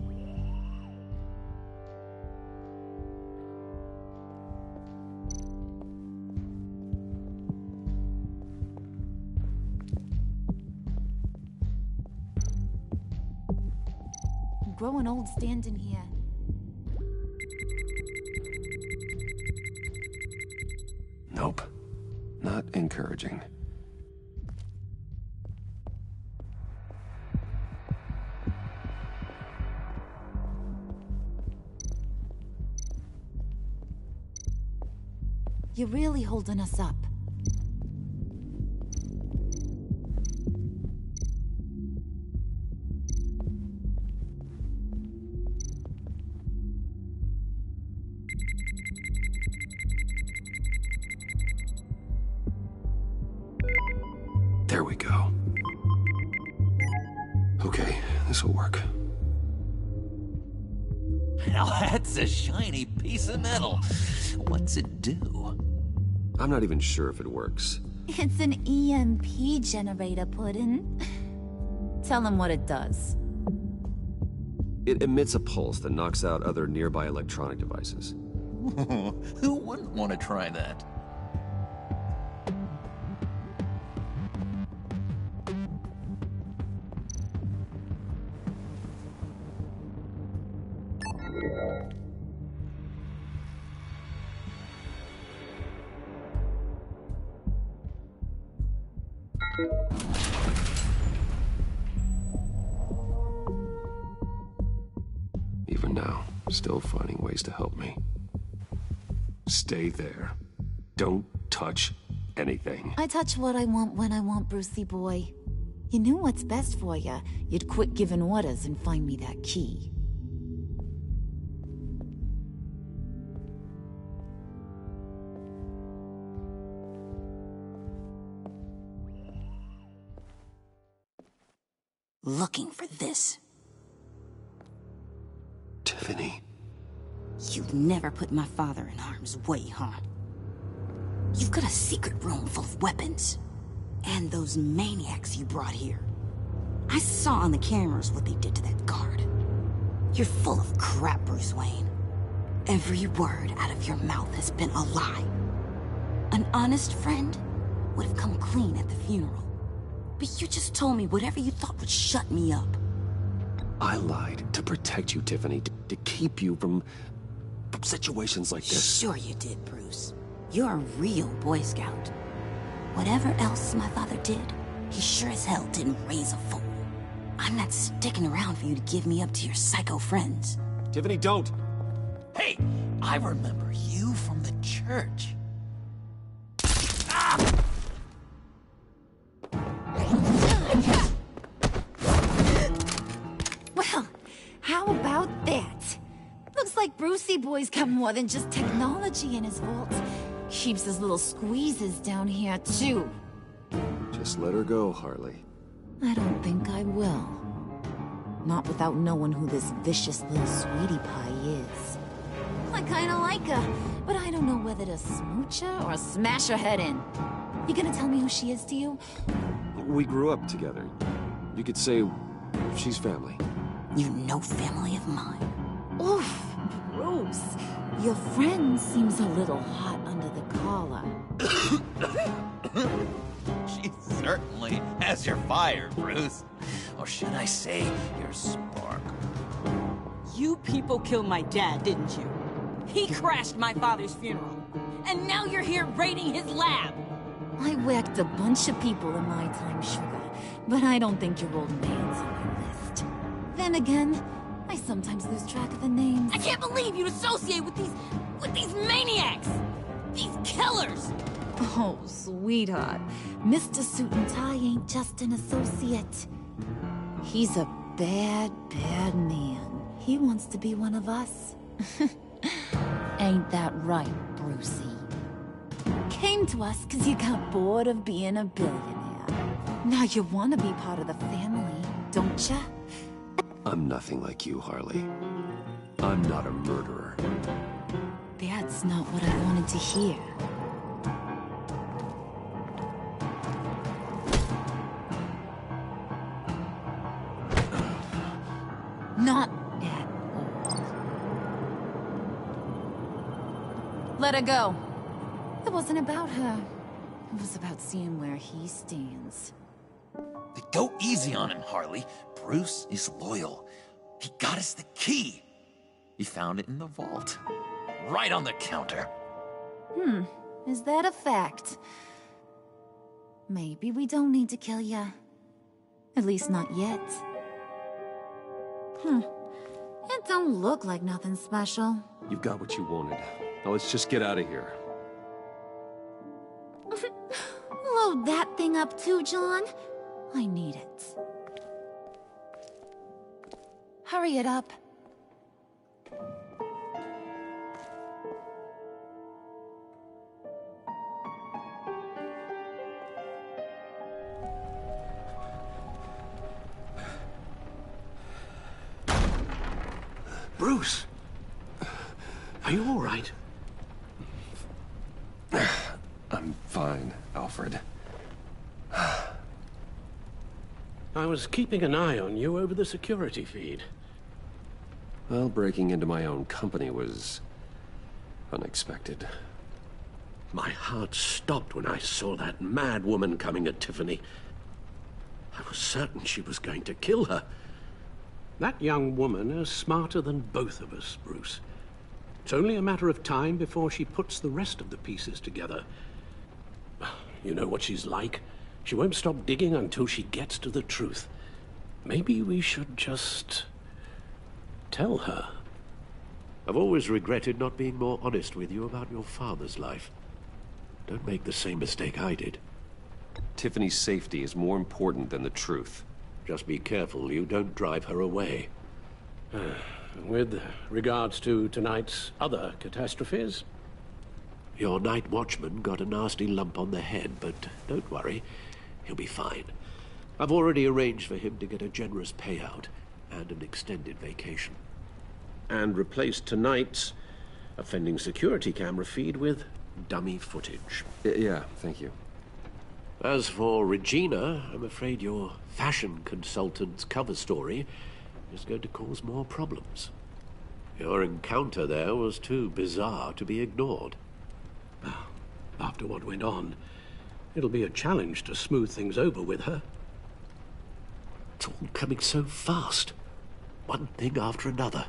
I'm growing old standing here. Nope. Not encouraging. You're really holding us up. There we go. Okay, this'll work. Now that's a shiny piece of metal. What's it do? I'm not even sure if it works. It's an EMP generator, Puddin'. Tell him what it does. It emits a pulse that knocks out other nearby electronic devices. Who wouldn't want to try that? Even now, still finding ways to help me. Stay there. Don't touch anything. I touch what I want when I want, Brucey boy. You knew what's best for you. You'd quit giving orders and find me that key. Looking for this. Tiffany. You've never put my father in harm's way, huh? You've got a secret room full of weapons. And those maniacs you brought here. I saw on the cameras what they did to that guard. You're full of crap, Bruce Wayne. Every word out of your mouth has been a lie. An honest friend would have come clean at the funeral. But you just told me whatever you thought would shut me up. I lied to protect you, Tiffany, to keep you from situations like this. Sure you did, Bruce. You're a real Boy Scout. Whatever else my father did, he sure as hell didn't raise a fool. I'm not sticking around for you to give me up to your psycho friends. Tiffany, don't! Hey, I remember you from the church. Well, how about that? Looks like Brucey boy's got more than just technology in his vault. Keeps his little squeezes down here, too. Just let her go, Harley. I don't think I will. Not without knowing who this vicious little sweetie pie is. I kinda like her, but I don't know whether to smooch her or smash her head in. You gonna tell me who she is to you? We grew up together. You could say she's family. You're no family of mine. Oof, Bruce. Your friend seems a little hot under the collar. She certainly has your fire, Bruce. Or should I say, your spark. You people killed my dad, didn't you? He crashed my father's funeral. And now you're here raiding his lab. I whacked a bunch of people in my time, sugar. But I don't think your old man's on my list. Then again, I sometimes lose track of the names. I can't believe you'd associate with these maniacs! These killers! Oh, sweetheart. Mr. Suit and Tie ain't just an associate. He's a bad, bad man. He wants to be one of us. Ain't that right, Brucey? Came to us because you got bored of being a billionaire. Now you want to be part of the family, don't ya? I'm nothing like you, Harley. I'm not a murderer. That's not what I wanted to hear. Not at all. Let her go. It wasn't about her. It was about seeing where he stands. Go easy on him, Harley. Bruce is loyal. He got us the key. He found it in the vault. Right on the counter. Is that a fact? Maybe we don't need to kill ya. At least not yet. It don't look like nothing special. You've got what you wanted. Now let's just get out of here. Load that thing up too, John. I need it. Hurry it up. Bruce! Are you all right? I'm fine, Alfred. I was keeping an eye on you over the security feed. Well, breaking into my own company was unexpected. My heart stopped when I saw that mad woman coming at Tiffany. I was certain she was going to kill her. That young woman is smarter than both of us, Bruce. It's only a matter of time before she puts the rest of the pieces together. You know what she's like. She won't stop digging until she gets to the truth. Maybe we should just tell her. I've always regretted not being more honest with you about your father's life. Don't make the same mistake I did. Tiffany's safety is more important than the truth. Just be careful you don't drive her away. With regards to tonight's other catastrophes? Your night watchman got a nasty lump on the head, but don't worry. He'll be fine. I've already arranged for him to get a generous payout and an extended vacation. And replaced tonight's offending security camera feed with dummy footage. Yeah, thank you. As for Regina, I'm afraid your fashion consultant's cover story is going to cause more problems. Your encounter there was too bizarre to be ignored. After what went on, it'll be a challenge to smooth things over with her. It's all coming so fast. One thing after another.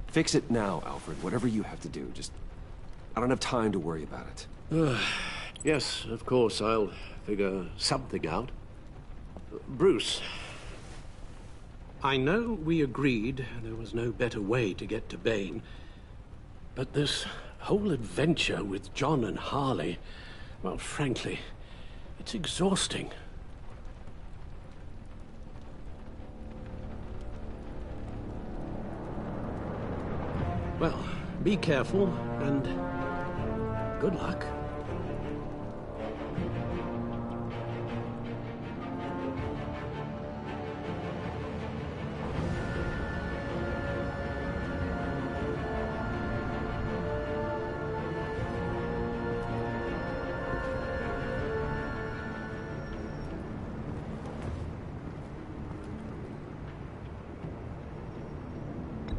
Fix it now, Alfred. Whatever you have to do. Just... I don't have time to worry about it. Yes, of course, I'll figure something out. Bruce. I know we agreed there was no better way to get to Bane, but this whole adventure with John and Harley, well, frankly, it's exhausting. Well, be careful, and good luck.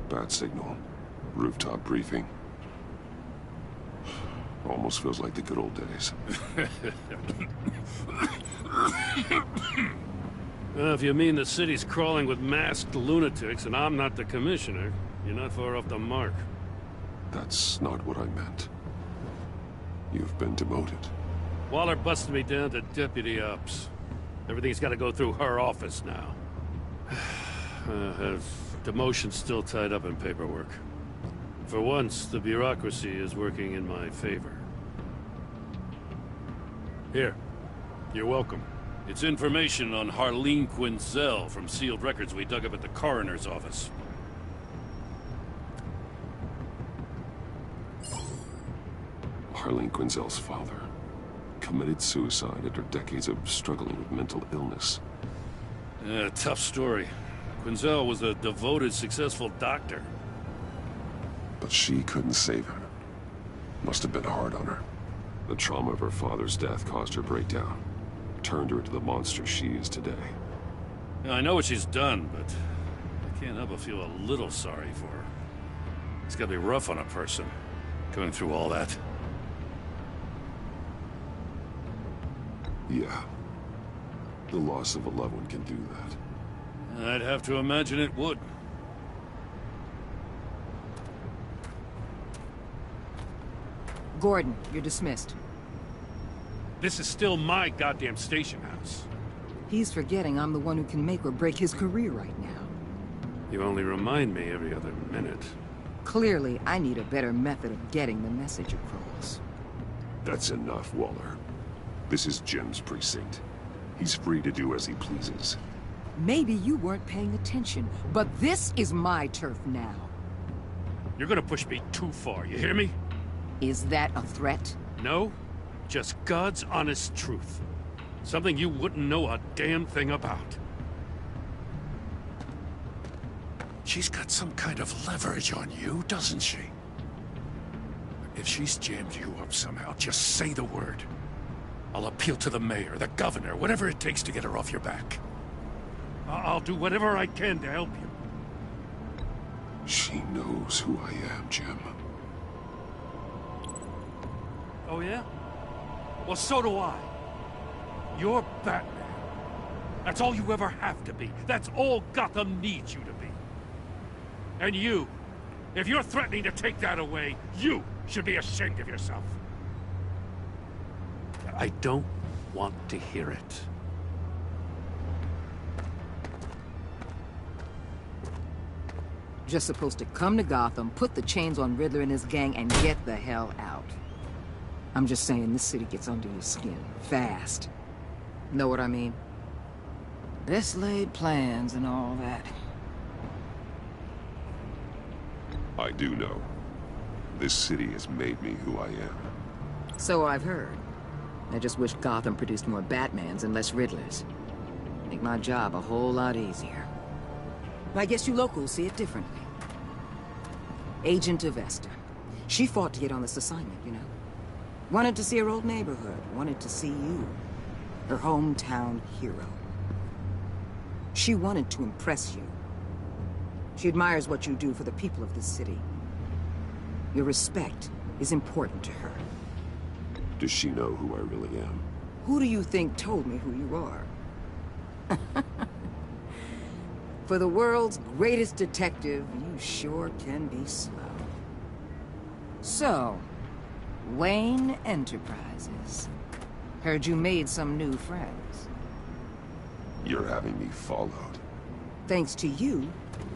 Bad signal. Rooftop briefing. Almost feels like the good old days. Well, if you mean the city's crawling with masked lunatics and I'm not the commissioner, you're not far off the mark. That's not what I meant. You've been demoted. Waller busted me down to deputy ops. Everything's got to go through her office now. Demotion's still tied up in paperwork. For once, the bureaucracy is working in my favor. Here. You're welcome. It's information on Harleen Quinzel from sealed records we dug up at the coroner's office. Harleen Quinzel's father committed suicide after decades of struggling with mental illness. Yeah, tough story. Quinzel was a devoted, successful doctor. But she couldn't save him. Must have been hard on her. The trauma of her father's death caused her breakdown. Turned her into the monster she is today. I know what she's done, but I can't help but feel a little sorry for her. It's gotta be rough on a person, going through all that. Yeah. The loss of a loved one can do that. I'd have to imagine it would. Gordon, you're dismissed. This is still my goddamn station house. He's forgetting I'm the one who can make or break his career right now. You only remind me every other minute. Clearly, I need a better method of getting the message across. That's enough, Waller. This is Jim's precinct. He's free to do as he pleases. Maybe you weren't paying attention, but this is my turf now. You're gonna push me too far, you hear me? Is that a threat? No, just God's honest truth. Something you wouldn't know a damn thing about. She's got some kind of leverage on you, doesn't she? If she's jammed you up somehow, just say the word. I'll appeal to the mayor, the governor, whatever it takes to get her off your back. I'll do whatever I can to help you. She knows who I am, Jim. Oh yeah? Well, so do I. You're Batman. That's all you ever have to be. That's all Gotham needs you to be. And you, if you're threatening to take that away, you should be ashamed of yourself. I don't want to hear it. Just supposed to come to Gotham, put the chains on Riddler and his gang, and get the hell out. I'm just saying, this city gets under your skin. Fast. Know what I mean? Best laid plans and all that. I do know. This city has made me who I am. So I've heard. I just wish Gotham produced more Batmans and less Riddlers. Make my job a whole lot easier. I guess you locals see it differently. Agent Avesta. She fought to get on this assignment, you know? Wanted to see her old neighborhood. Wanted to see you. Her hometown hero. She wanted to impress you. She admires what you do for the people of this city. Your respect is important to her. Does she know who I really am? Who do you think told me who you are? For the world's greatest detective, you sure can be slow. So, Wayne Enterprises. Heard you made some new friends. You're having me followed. Thanks to you,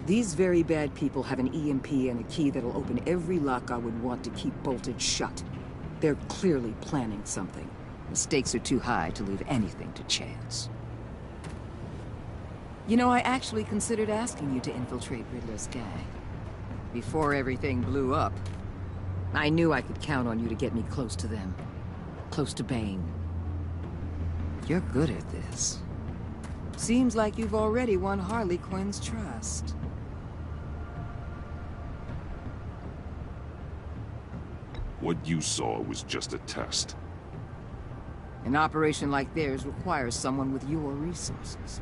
these very bad people have an EMP and a key that'll open every lock I would want to keep bolted shut. They're clearly planning something. The stakes are too high to leave anything to chance. You know, I actually considered asking you to infiltrate Riddler's gang. Before everything blew up, I knew I could count on you to get me close to them. Close to Bane. You're good at this. Seems like you've already won Harley Quinn's trust. What you saw was just a test. An operation like theirs requires someone with your resources.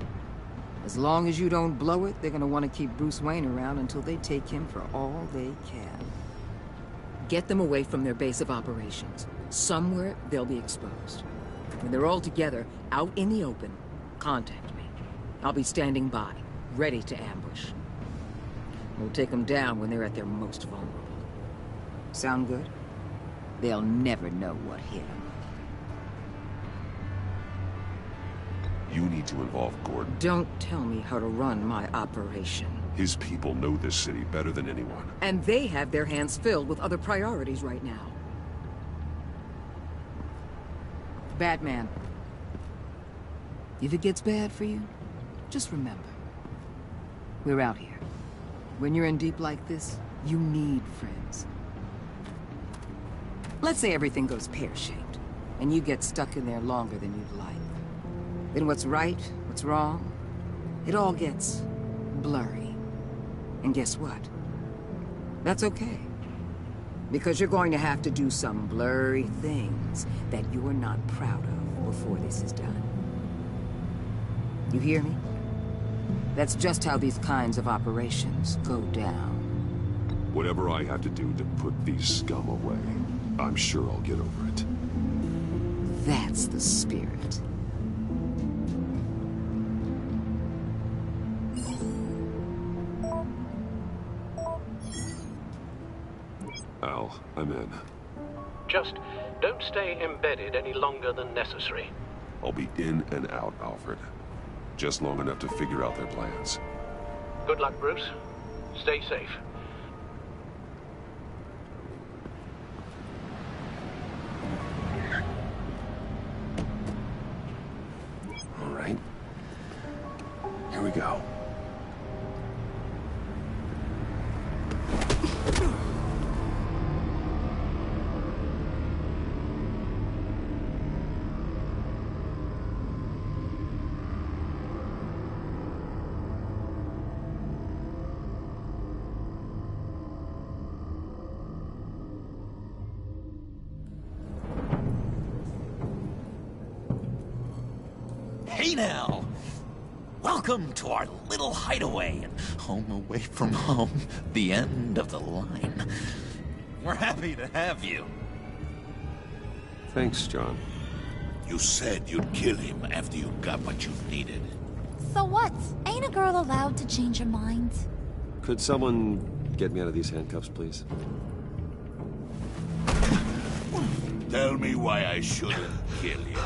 As long as you don't blow it, they're gonna want to keep Bruce Wayne around until they take him for all they can. Get them away from their base of operations. Somewhere they'll be exposed. When they're all together, out in the open, contact me. I'll be standing by, ready to ambush. We'll take them down when they're at their most vulnerable. Sound good? They'll never know what hit them. You need to involve Gordon. Don't tell me how to run my operation. His people know this city better than anyone. And they have their hands filled with other priorities right now. Batman. If it gets bad for you, just remember. We're out here. When you're in deep like this, you need friends. Let's say everything goes pear-shaped, and you get stuck in there longer than you'd like. Then what's right, what's wrong, it all gets blurry. And guess what? That's okay. Because you're going to have to do some blurry things that you're not proud of before this is done. You hear me? That's just how these kinds of operations go down. Whatever I have to do to put these scum away, I'm sure I'll get over it. That's the spirit. Al, I'm in. Just don't stay embedded any longer than necessary. I'll be in and out, Alfred. Just long enough to figure out their plans. Good luck, Bruce. Stay safe. All right. Here we go. Hey now! Welcome to our little hideaway and home away from home, the end of the line. We're happy to have you. Thanks, John. You said you'd kill him after you got what you needed. So what? Ain't a girl allowed to change her mind? Could someone get me out of these handcuffs, please? Tell me why I shouldn't kill you.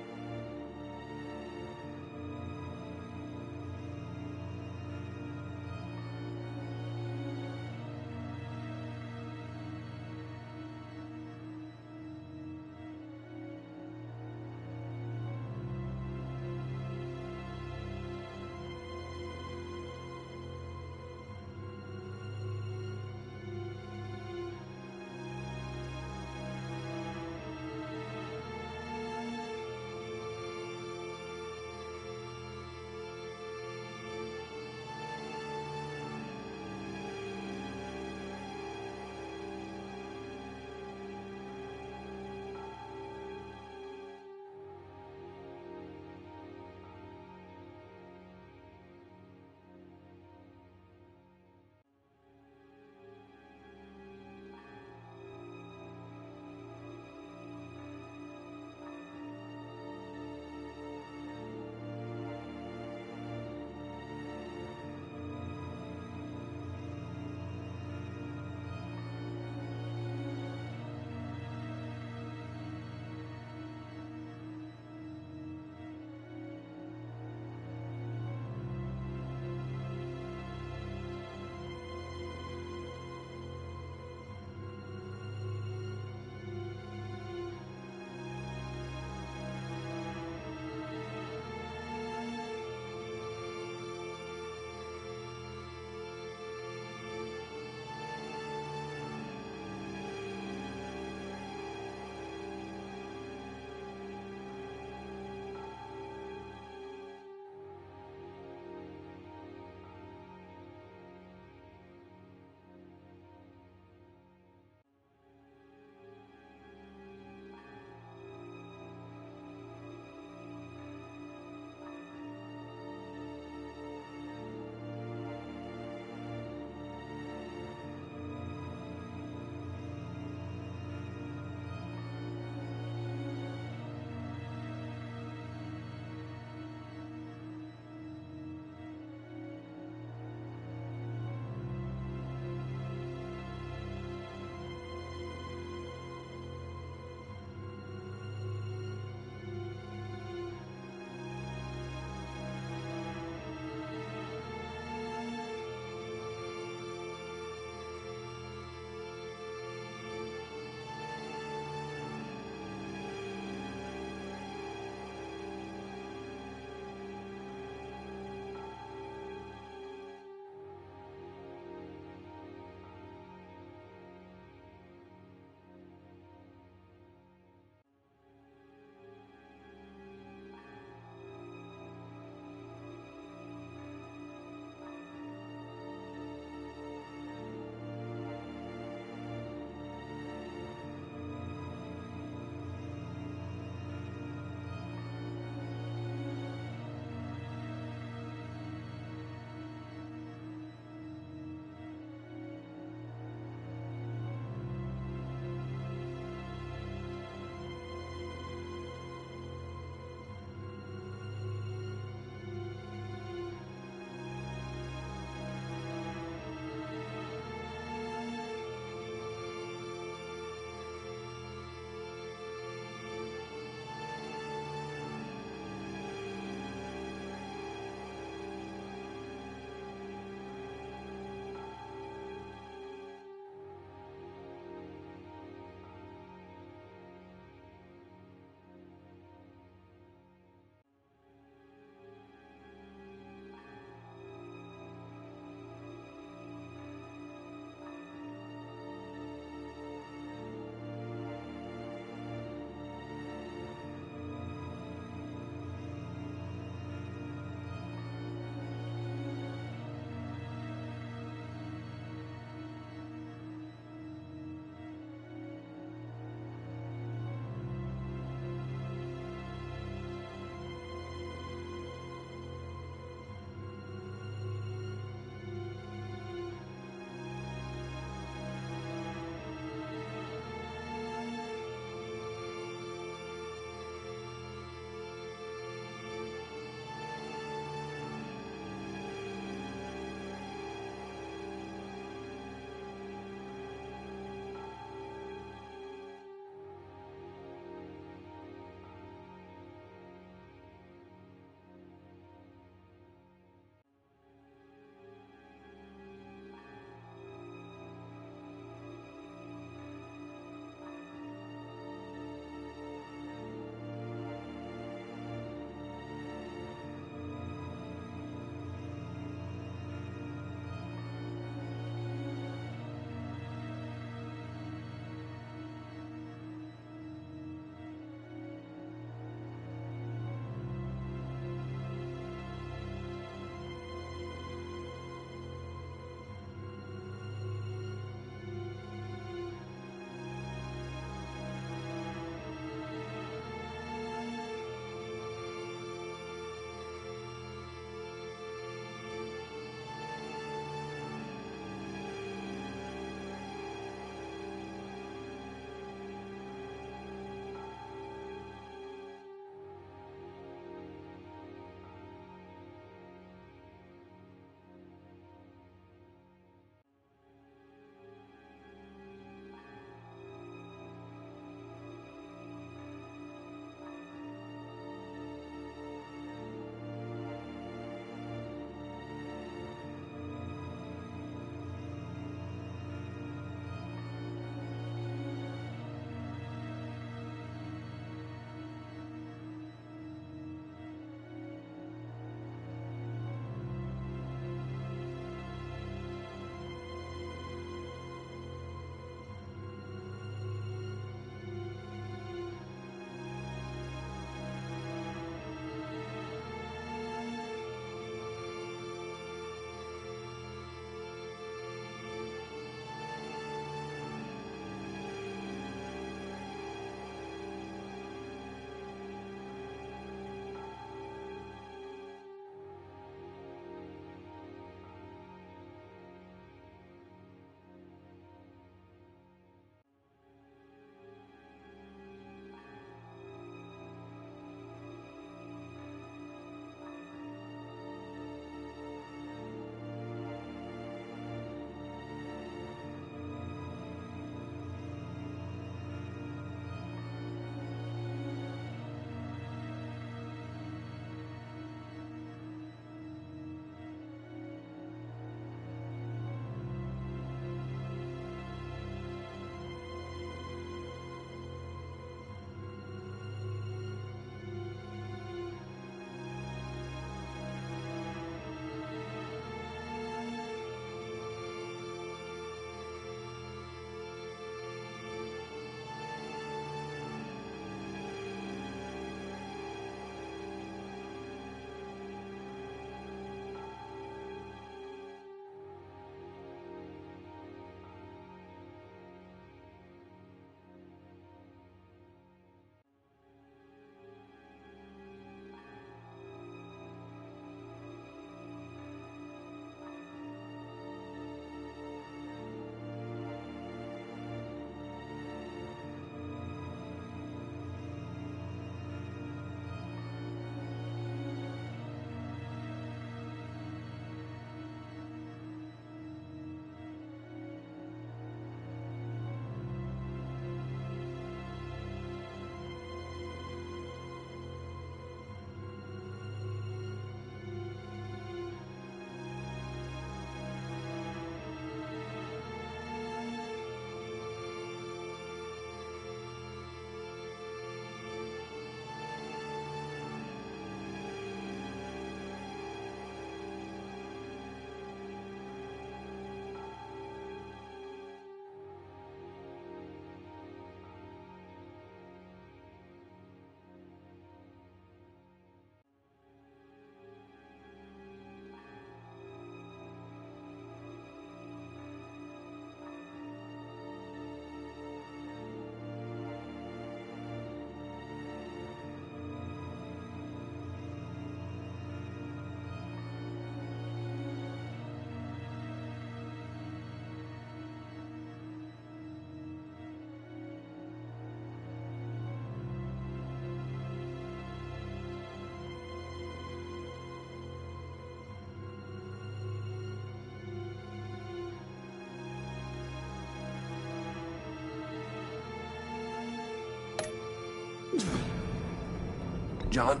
John?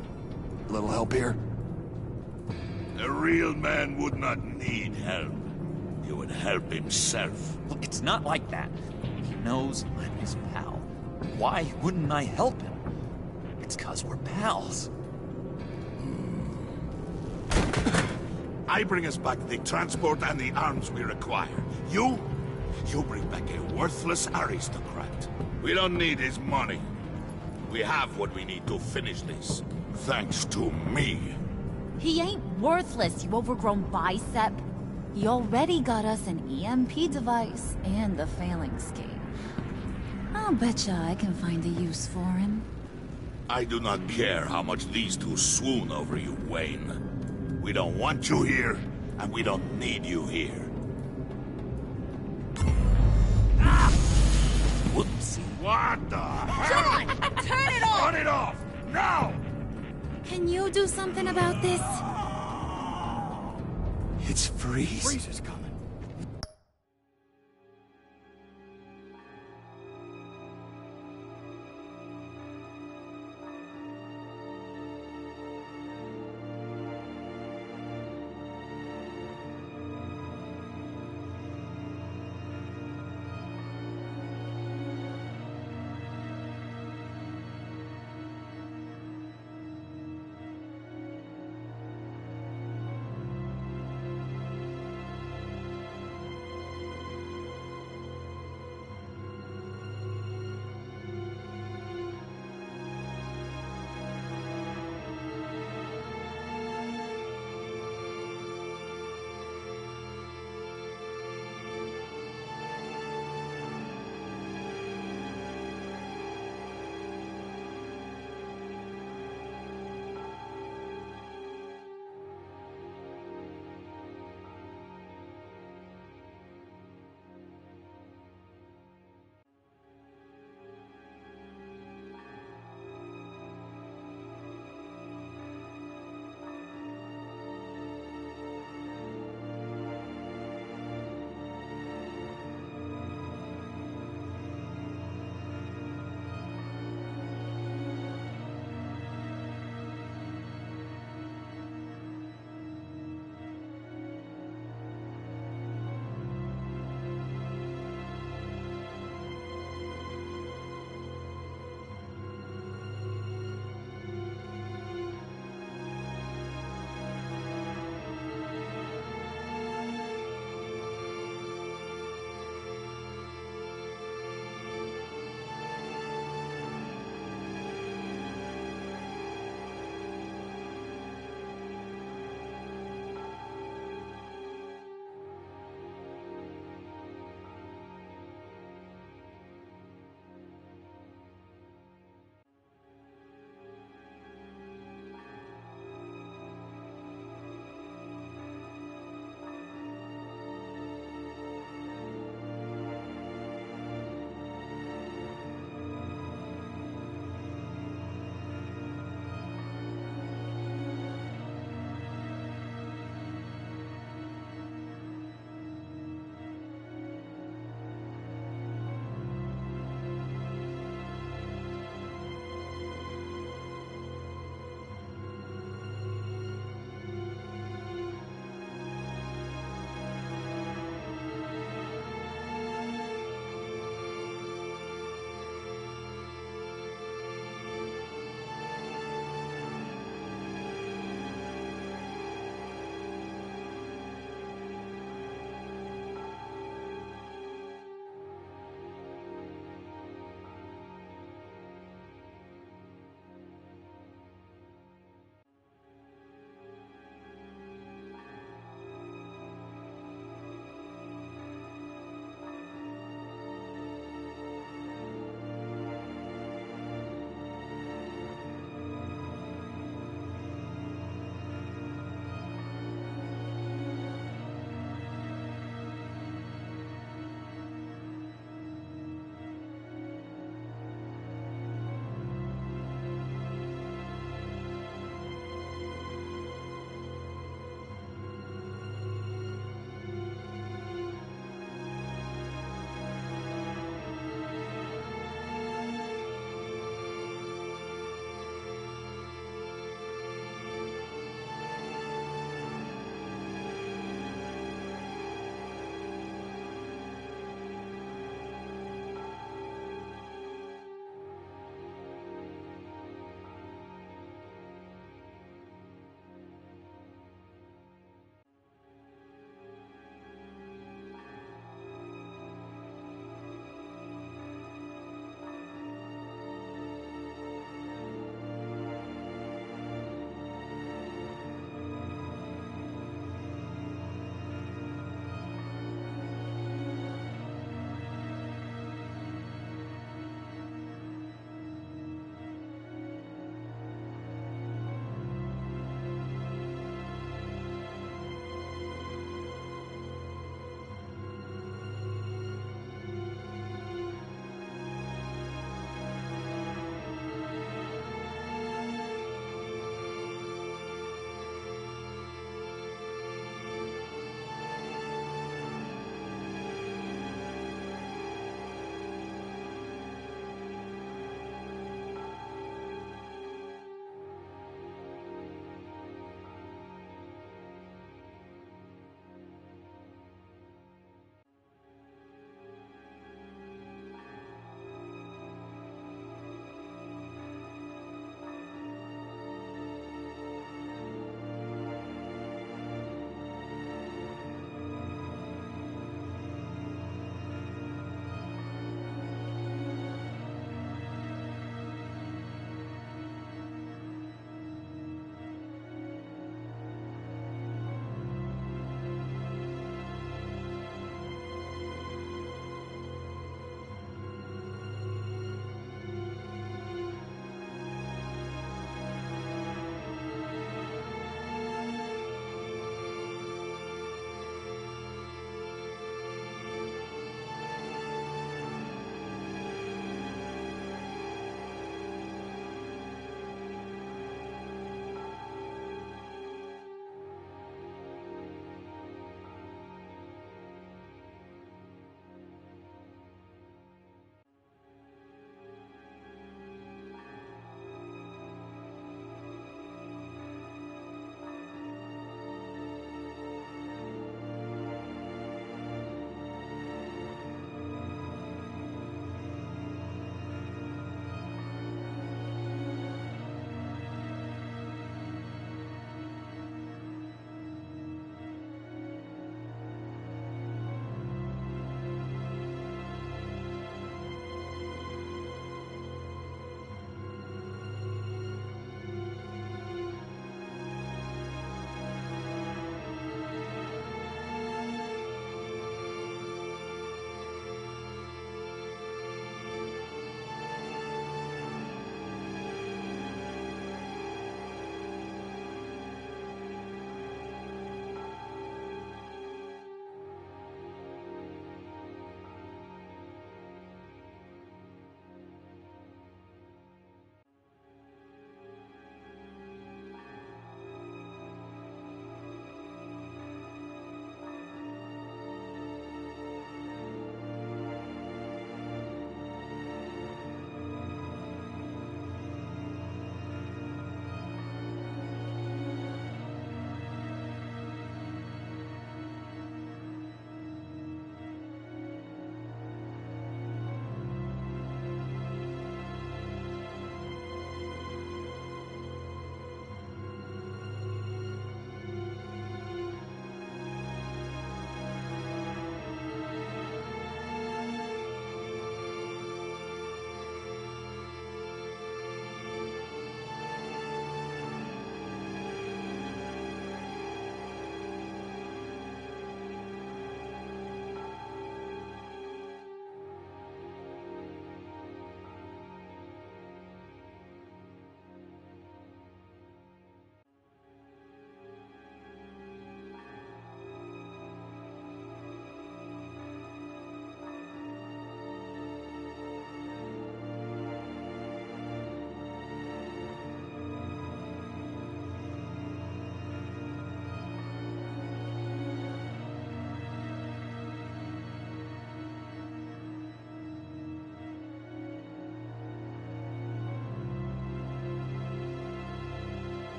A little help here? A real man would not need help. He would help himself. Look, it's not like that. He knows I'm his pal. Why wouldn't I help him? It's 'cause we're pals. I bring us back the transport and the arms we require. You bring back a worthless aristocrat. We don't need his money. We have what we need to finish this. Thanks to me. He ain't worthless, you overgrown bicep. He already got us an EMP device and the failing scheme. I'll betcha I can find a use for him. I do not care how much these two swoon over you, Wayne. We don't want you here, and we don't need you here. Whoopsie. What the John! Turn it off! Turn it off! Now! Can you do something about this? It's Freeze. Freeze is coming.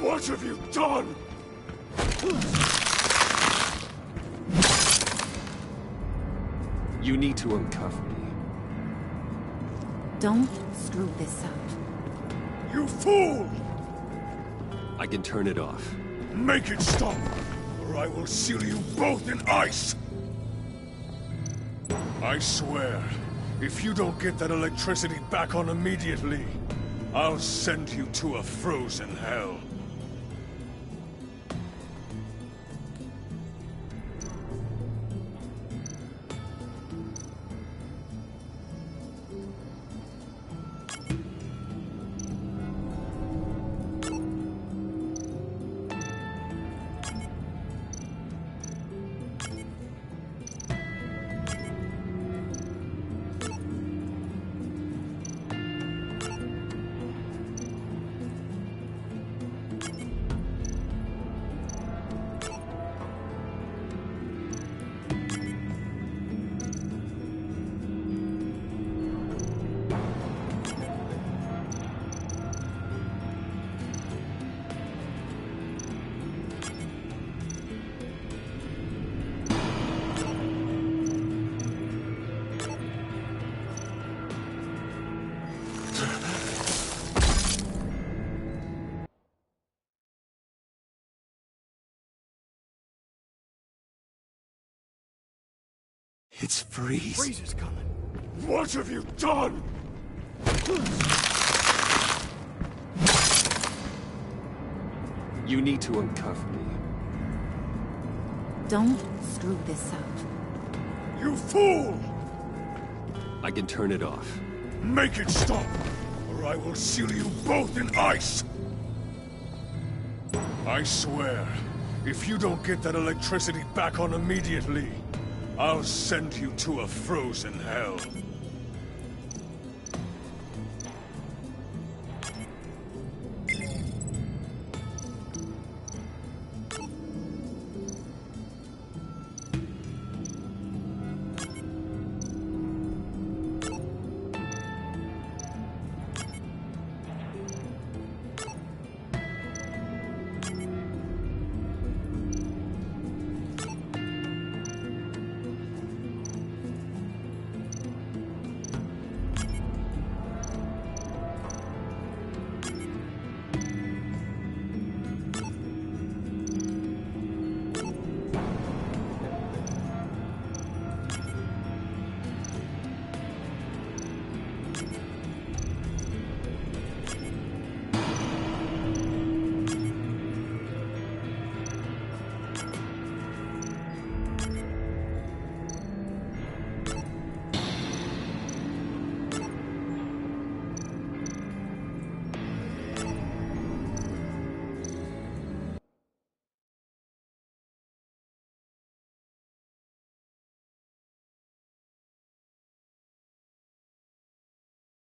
What have you done? You need to uncuff me. Don't screw this up. You fool! I can turn it off. Make it stop, or I will seal you both in ice! I swear, if you don't get that electricity back on immediately, I'll send you to a frozen hell. It's Freeze. Freeze is coming. What have you done? You need to uncuff me. Don't screw this up. You fool! I can turn it off. Make it stop, or I will seal you both in ice! I swear, if you don't get that electricity back on immediately, I'll send you to a frozen hell.